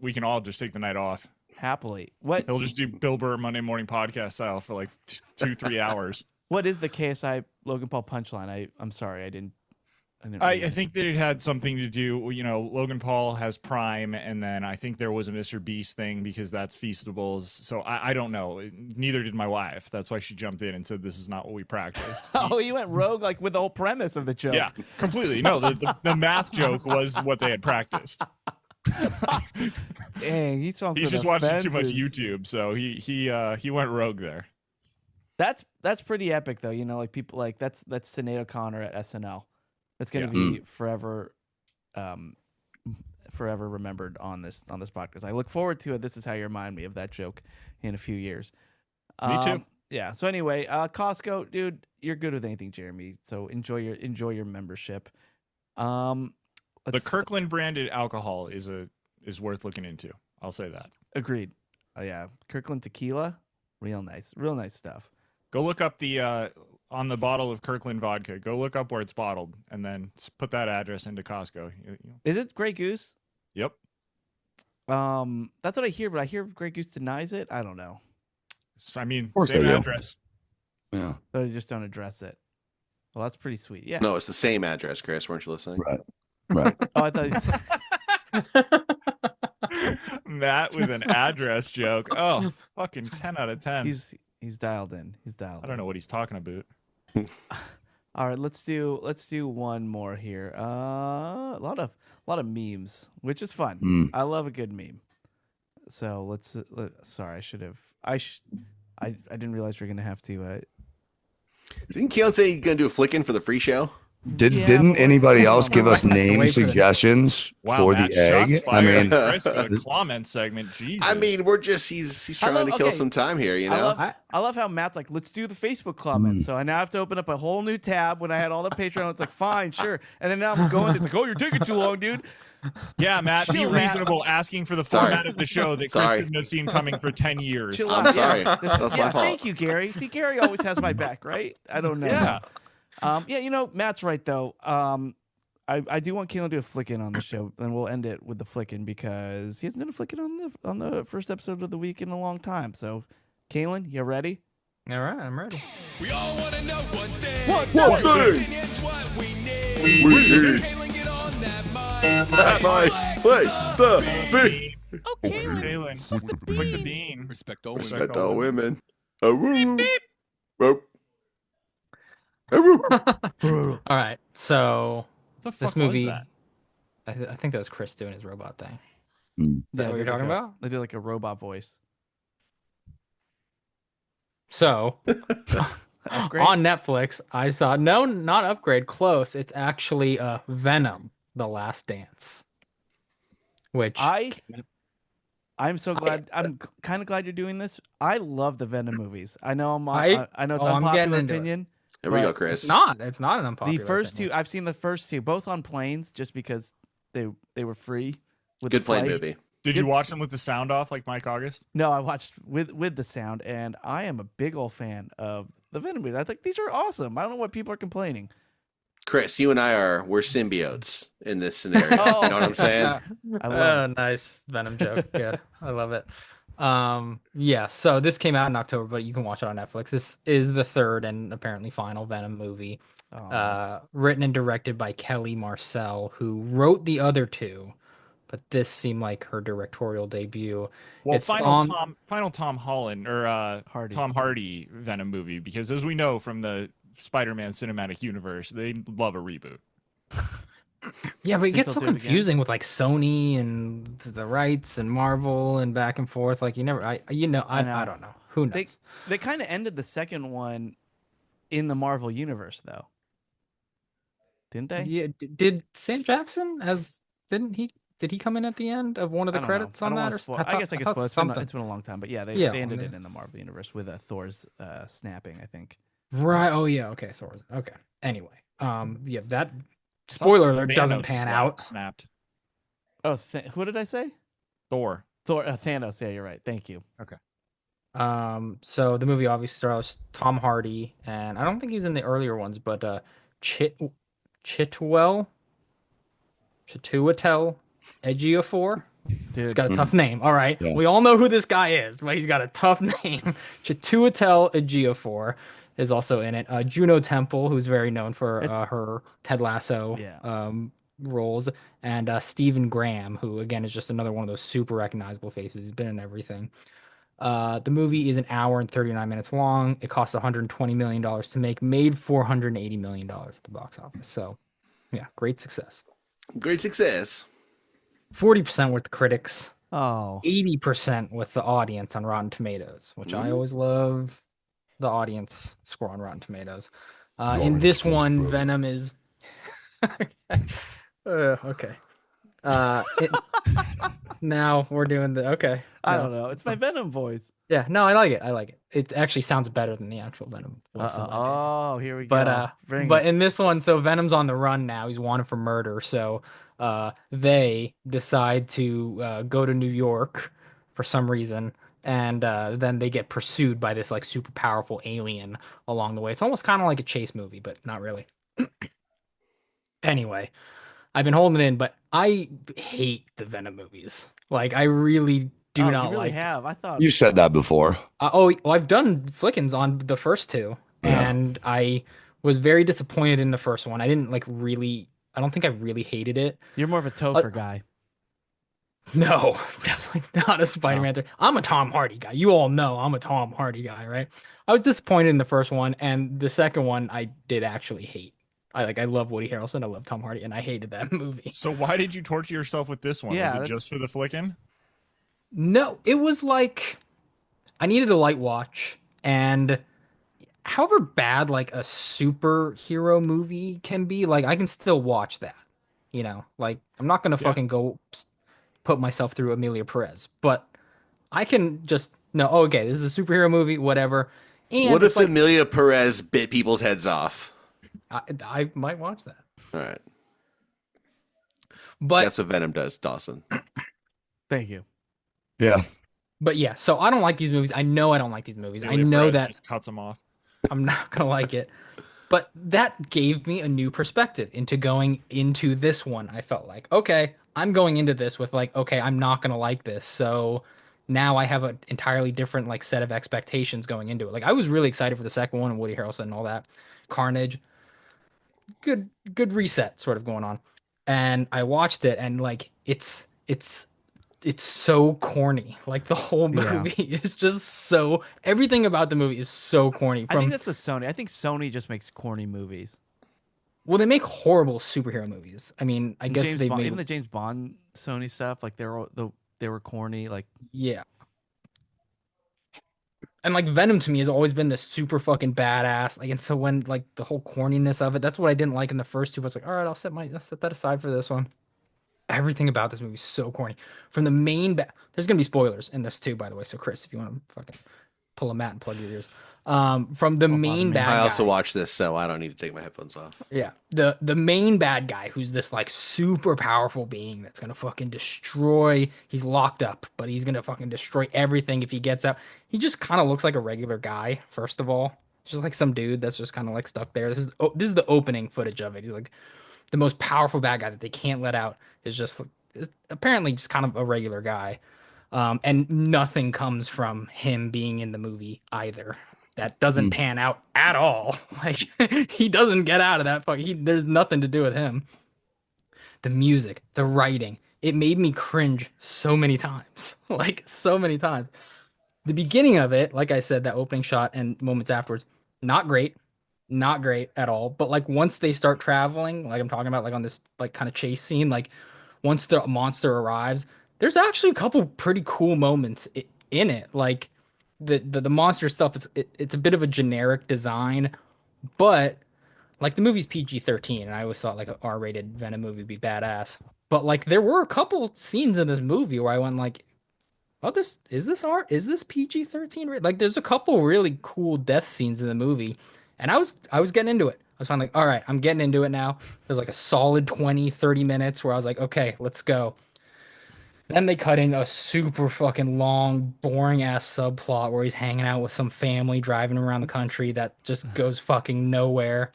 we can all just take the night off. Happily. What He'll just do Bill Burr Monday morning podcast style for like 2-3 hours. What is the KSI Logan Paul punchline? I'm sorry, I didn't I read it. think that it had something to do, Logan Paul has Prime, and then I think there was a Mr. Beast thing because that's Feastables. So I don't know. Neither did my wife. That's why she jumped in and said this is not what we practiced. Oh, you went rogue like with the whole premise of the joke. Yeah, completely. No, the math joke was what they had practiced. Dang, he's on. He's just watching too much YouTube, so he went rogue there. That's pretty epic though. Like people like that's Sinead O'Connor at SNL. That's gonna Yeah. be forever remembered on this podcast. I look forward to it. This is how you remind me of that joke in a few years. Me too. Yeah. So anyway, Costco, dude, you're good with anything, Jeremy. So enjoy your membership. The let's- Kirkland branded alcohol is worth looking into. I'll say that. Agreed. Oh yeah, Kirkland tequila, real nice stuff. Go look up the on the bottle of Kirkland vodka. Go look up where it's bottled, and then put that address into Costco. Is it Grey Goose? Yep. That's what I hear, but I hear Grey Goose denies it. I don't know. I mean, course same they do. address. Yeah. So they just don't address it. Well, that's pretty sweet. Yeah. No, it's the same address, Chris. Weren't you listening? Right. Oh, I thought Matt with an address joke. Oh, fucking 10 out of 10. he's dialed in. He's dialed. I don't know what he's talking about. All right, let's do one more here. A lot of memes, which is fun. Mm. I love a good meme. So sorry, I didn't realize we are gonna have to. Didn't Keelan say he's going to do a flick-in for the free show? Didn't anybody else give us Wait name for the- suggestions Wow, for Matt, the egg? shots I fired. mean, Chris with a comment segment. Jesus. I mean, he's I trying love- to kill okay. some time here, you I know? love how Matt's like, let's do the Facebook comments. So I now have to open up a whole new tab when I had all the Patreon. It's like, fine, sure. And then now I'm going through, it's like, oh, you're taking too long, dude. Yeah, Matt, be Chill, Matt. reasonable asking for the Sorry. format of the show that Chris Sorry. didn't have seen coming for 10 years. Chill I'm out. sorry. Yeah, That's my fault. Thank you, Gary. See, Gary always has my back, right? I don't know. Yeah. Yeah, Matt's right though. I do want Keelan to do a flick-in on the show, and we'll end it with the flick-in because he hasn't done a flick-in on the first episode of the week in a long time. So, Keelan, you ready? All right, I'm ready. We all want to know one thing. One thing. Opinions what we need. We need. Kaylin, get on that mic. That mic. Play the beat. Oh, Kaylin. Jalen, click the bean. Respect all Respect Respect women. all women. Oh, woo. Whoop. Oh, woo. All right, so What the this fuck movie, was that? I think that was Chris doing his robot thing. Mm. Is that what you're talking about? They did like a robot voice. So, Upgrade? On Netflix, I saw no, not Upgrade, close. It's actually Venom: The Last Dance, which I'm so I glad. I'm kind of glad you're doing this. I love the Venom movies. I know I know it's I'm getting unpopular into it. opinion. There we go, but Chris. It's not an unpopular The first opinion. two, I've seen the first two, both on planes, just because they were free. With Good the plane flight. movie. Did you watch them with the sound off like Mike August? No, I watched with the sound, and I am a big old fan of the Venom movies. I think these are awesome. I don't know what people are complaining. Chris, you and we're symbiotes in this scenario. You know what I'm saying? I love it. Nice Venom joke. Good. I love it. Yeah, so this came out in October, but you can watch it on Netflix. This is the third and apparently final Venom movie. Written and directed by Kelly Marcel, who wrote the other two, but this seemed like her directorial debut. Well, It's final Tom- Tom Holland or Hardy. Tom Hardy Venom movie, because as we know from the Spider-Man cinematic universe, they love a reboot. Yeah, but it Think gets so they'll do it again? confusing with like Sony and the rights and Marvel and back and forth. Like I know. I don't know. Who knows? They kind of ended the second one in the Marvel universe, though, didn't they? Yeah, did Sam Jackson did he come in at the end of one of the I don't know. credits I on don't that? wanna Or spoil- I I guess I thought could spoil. something. It's been a long time, but yeah, they Yeah, ended well, it in the Marvel universe with Thor's snapping. I think. Right. Oh yeah. Okay. Thor's. Okay. Anyway. Yeah. That spoiler alert doesn't Thanos pan out. Snapped. Oh, what did I say? Thor. Thanos. Yeah, you're right. Thank you. So the movie obviously stars Tom Hardy, and I don't think he was in the earlier ones, but Chitwell Ejiofor. He's Dude, got a tough name. All right. Yeah. We all know who this guy is, but he's got a tough name. Chituatel Ejiofor is also in it. Juno Temple, who's very known for her Ted Lasso Yeah. roles, and Stephen Graham, who again is just another one of those super recognizable faces. He's been in everything. The movie is an hour and 39 minutes long. It cost $120 million to make, made $480 million at the box office. So, yeah, great success. Great success. 40% with the critics, Oh, 80% with the audience on Rotten Tomatoes, which I always love the audience score on Rotten Tomatoes. In this one, Venom is. Okay. Now we're doing the. Okay. I no. don't know. It's my Venom voice. Yeah, no, I like it. I like it. It actually sounds better than the actual Venom voice. in my opinion. Oh, here we go. But in this one, so Venom's on the run now. He's wanted for murder. So they decide to go to New York for some reason, and then they get pursued by this like super powerful alien along the way. It's almost kind of like a chase movie, but not really. Anyway, I've been holding it in, but I hate the Venom movies. Like I really do not You really like. have. I thought You said that before. Well, I've done flickins on the first two, Yeah. and I was very disappointed in the first one. I didn't like really. I don't think I really hated it. you're more of a Topher guy. No, definitely not a Spider-Man. I'm a Tom Hardy guy. You all know I'm a Tom Hardy guy, right? I was disappointed in the first one, and the second one I did actually hate. I love Woody Harrelson. I love Tom Hardy, and I hated that movie. So why did you torture yourself with this one? Yeah, Was it just for the flicking? No, it was like I needed a light watch, and however bad like a superhero movie can be, like I can still watch that. You know, like I'm not gonna fucking go put myself through Amelia Perez, but I can just know, oh, okay, this is a superhero movie, whatever. And What it's if like, Amelia Perez bit people's heads off? I might watch that, All right. but That's what Venom does, Dawson. Thank you. Yeah. but yeah. So I don't like these movies. I know I don't like these movies. I Julia know Perez that just cuts them off. I'm not gonna like it. But that gave me a new perspective into going into this one. I felt like, okay, I'm going into this with like, okay, I'm not gonna like this. So now I have an entirely different like set of expectations going into it. Like I was really excited for the second one and Woody Harrelson and all that. Carnage. Good reset sort of going on. And I watched it and like it's so corny. Like the whole Yeah. movie is just so everything about the movie is so corny. I think that's a Sony. I think Sony just makes corny movies. Well, they make horrible superhero movies. I mean, I guess James they've Bond, made even the James Bond Sony stuff. Like they were corny. Like yeah. And like Venom to me has always been this super fucking badass. Like, and so when like the whole corniness of it, that's what I didn't like in the first two. I was like, all right, I'll set that aside for this one. Everything about this movie is so corny. From the there's gonna be spoilers in this too, by the way. So Chris, if you want to fucking pull a mat and plug your ears. From the Don't bother main me. bad I also guy. watched this, so I don't need to take my headphones off. Yeah, the main bad guy, who's this like super powerful being that's gonna fucking destroy. He's locked up, but he's gonna fucking destroy everything if he gets out. He just kind of looks like a regular guy. First of all, just like some dude that's just kind of like stuck there. This is the opening footage of it. He's like the most powerful bad guy that they can't let out. Is just apparently just kind of a regular guy. And nothing comes from him being in the movie either. That doesn't pan out at all. Like he doesn't get out of that there's nothing to do with him. The music, the writing, it made me cringe so many times. Like so many times. The beginning of it, like I said, that opening shot and moments afterwards, not great. Not great at all. But like once they start traveling, like I'm talking about like on this like kind of chase scene, like once the monster arrives, there's actually a couple pretty cool moments in it. Like the monster stuff it's a bit of a generic design, but like the movie's PG-13, and I always thought like an R-rated Venom movie would be badass. But like there were a couple scenes in this movie where I went like, oh, is this PG-13? Like there's a couple really cool death scenes in the movie, and I was getting into it. I was finally like, all right, I'm getting into it now. There's like a solid 20, 30 minutes where I was like, okay, let's go. Then they cut in a super fucking long, boring ass subplot where he's hanging out with some family driving around the country that just goes fucking nowhere.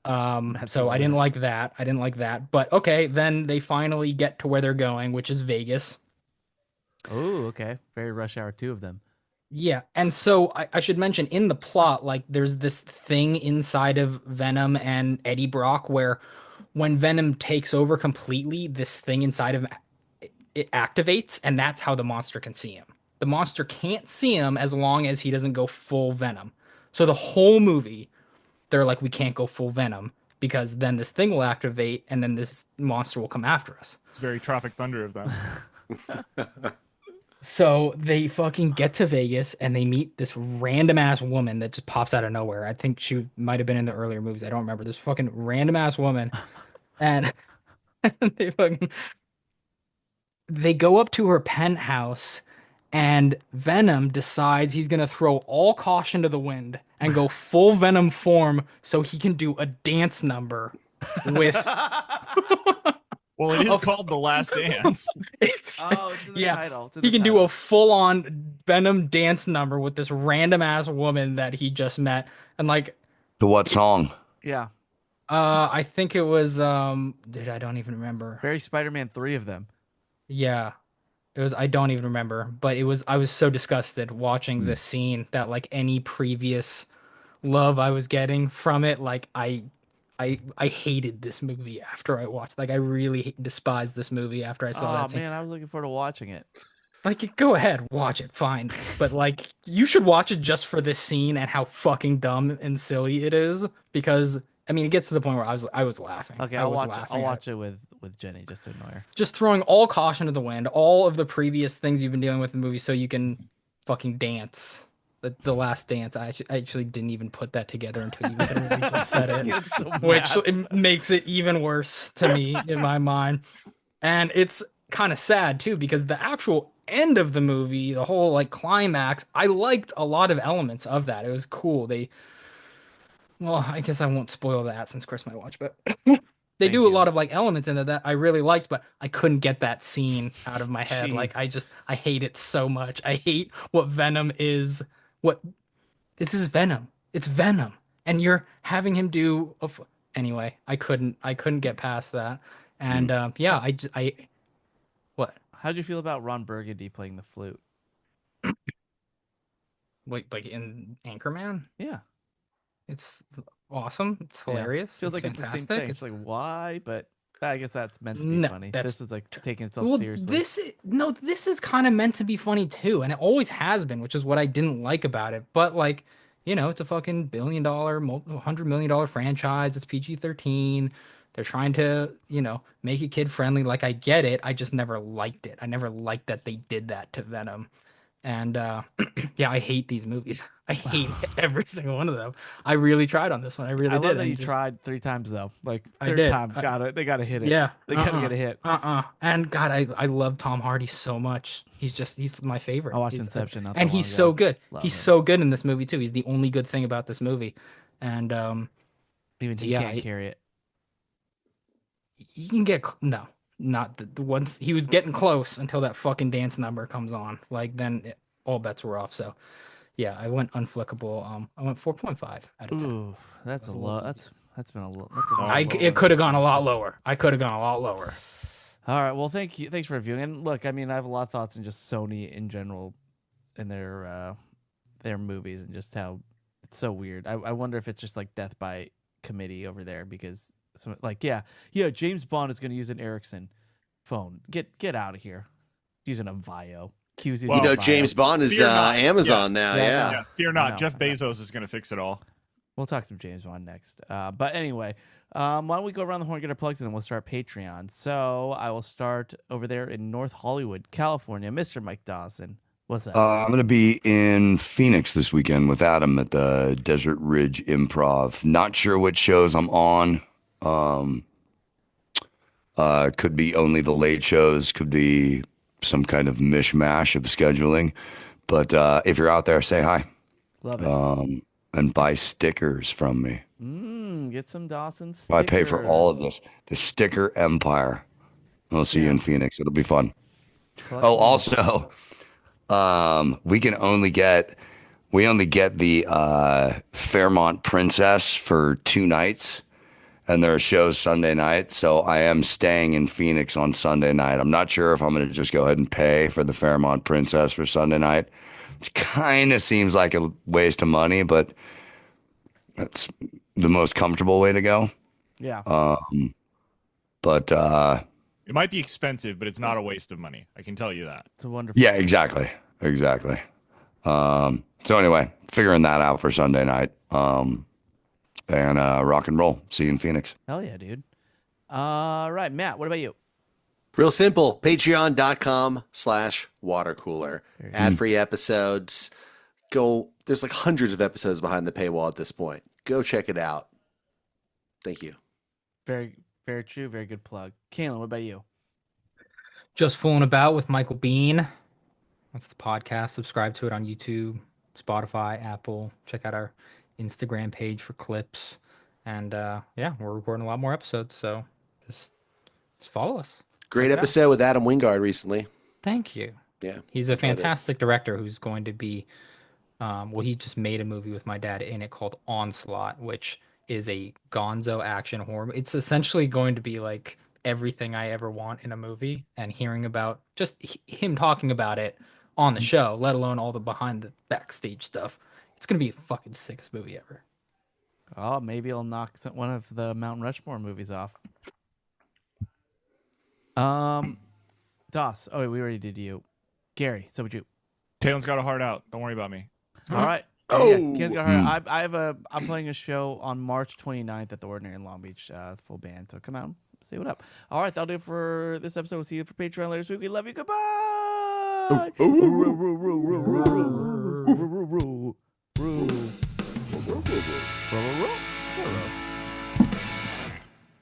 So I didn't like that. I didn't like that. But okay, then they finally get to where they're going, which is Vegas. Oh, okay. Very Rush Hour 2 of them. Yeah, and so I should mention in the plot, like there's this thing inside of Venom and Eddie Brock where when Venom takes over completely, this thing inside of him it activates, and that's how the monster can see him. The monster can't see him as long as he doesn't go full Venom. So the whole movie, they're like, we can't go full Venom because then this thing will activate and then this monster will come after us. It's very Tropic Thunder of them. So they fucking get to Vegas and they meet this random ass woman that just pops out of nowhere. I think she might have been in the earlier movies. I don't remember. This fucking random ass woman. And they go up to her penthouse and Venom decides he's going to throw all caution to the wind and go full Venom form so he can do a dance number with Well, it is called The Last Dance. It's in the title. It's in he the can do title. a full-on Venom dance number with this random ass woman that he just met, and like, To what song? Yeah. I think it was dude, I don't even remember. Very Spider-Man 3 of them. Yeah, it was. I don't even remember, but it was. I was so disgusted watching this scene that like any previous love I was getting from it, like I hated this movie after I watched. Like I really despised this movie after I saw that scene. Man, I was looking forward to watching it. Like, go ahead, watch it, fine. But like, you should watch it just for this scene and how fucking dumb and silly it is. Because I mean, it gets to the point where I was laughing. Okay, I I'll was watch it. laughing I'll at watch it with Jenny just to annoy her. just throwing all caution to the wind, all of the previous things you've been dealing with in the movie, so you can fucking dance. The Last Dance. I actually didn't even put that together until you literally just said it, I'm so which mad. it makes it even worse to me in my mind. And it's kind of sad too because the actual end of the movie, the whole like climax, I liked a lot of elements of that. It was cool. Well, I guess I won't spoil that since Chris might watch, but they Thank do you. a lot of like elements into that I really liked, but I couldn't get that scene out of my head. Like Jeez. I hate it so much. I hate what Venom is. This is Venom. It's Venom, and you're having him do. Anyway, I couldn't get past that, and yeah, what? How'd you feel about Ron Burgundy playing the flute? Like in Anchorman? Yeah. It's awesome. It's Yeah. hilarious. Feels like fantastic. it's the same thing. It's like, why? But I guess that's meant to be No, funny. that's- This is like taking itself Well, seriously. this is kind of meant to be funny too, and it always has been, which is what I didn't like about it. But like, it's a fucking $1 billion, $100 million franchise. It's PG-13. They're trying to, make it kid friendly. Like I get it. I just never liked it. I never liked that they did that to Venom. And yeah, I hate these movies. I hate every single one of them. I really tried on this one. I really I did. love that and you just- tried 3 times though. Like I third did. time, they gotta hit it. Yeah, They gotta get a hit. And God, I love Tom Hardy so much. He's my favorite. I watched He's- Inception not and that long he's so ago. good. Love He's him. so good in this movie too. He's the only good thing about this movie. And Even he yeah, can't carry it. he can get no, not the once he was getting close until that fucking dance number comes on. Like then all bets were off. So yeah, I went unflickable. I went 4.5 out of 10. Ooh, that's a That's a low. low. That's been a low. That's a I- low It could have gone a lot lower. I could have gone a lot lower. All right. Well, thank you. Thanks for reviewing. And look, I mean, I have a lot of thoughts on just Sony in general, and their movies, and just how it's so weird. I wonder if it's just like death by committee over there because some like yeah, James Bond is going to use an Ericsson phone. Get out of here. He's using a Vio. Q's using Well, You know, a Vio. James Bond is Fear not. Amazon now. Yeah, I Yeah. know. Yeah, fear I not. know, Jeff I know. Bezos is going to fix it all. We'll talk some James Bond next. But anyway, why don't we go around the horn, get our plugs, and then we'll start Patreon. So I will start over there in North Hollywood, California. Mr. Mike Dawson, what's up? I'm going to be in Phoenix this weekend with Adam at the Desert Ridge Improv. Not sure what shows I'm on. Could be only the late shows, could be some kind of mishmash of scheduling. But if you're out there, say hi Love it. and buy stickers from me. Get some Dawson stickers. I pay for all of this. The sticker empire. I'll see you in Phoenix. It'll be fun. Collect Oh, them. also, we only get the Fairmont Princess for 2 nights, and there are shows Sunday night. So I am staying in Phoenix on Sunday night. I'm not sure if I'm going to just go ahead and pay for the Fairmont Princess for Sunday night. It kind of seems like a waste of money, but that's the most comfortable way to go. Yeah. But It might be expensive, but it's not a waste of money. I can tell you that. It's a wonderful. yeah, exactly. So anyway, figuring that out for Sunday night. And rock and roll. See you in Phoenix. Hell yeah, dude. All right, Matt, what about you? Real simple. Patreon.com/watercooler. Ad-free episodes. Go. There's like hundreds of episodes behind the paywall at this point. Go check it out. Thank you. Very, very true. Very good plug. Kaylin, what about you? Just fooling about with Michael Bean. That's the podcast. Subscribe to it on YouTube, Spotify, Apple. Check out our Instagram page for clips. And yeah, we're recording a lot more episodes, so just follow us. Great Check it out. episode with Adam Wingard recently. Thank you. Yeah. He's a enjoyed it. fantastic director who's going to be well, he just made a movie with my dad in it called Onslaught, which is a gonzo action horror. It's essentially going to be like everything I ever want in a movie, and hearing about just him talking about it on the show, let alone all the behind the backstage stuff. It's going to be the fucking sickest movie ever. Oh, maybe it'll knock one of the Mount Rushmore movies off. Doss. Oh, wait, we already did you. Gary, so would you? Taylor's got a heart out. Don't worry about me. All right. Oh. Yeah, Kalen's got her. I'm playing a show on March 29th at the Ordinary in Long Beach, full band. So come out and see what up. All right, that'll do it for this episode. We'll see you for Patreon later this week. We love you. Goodbye.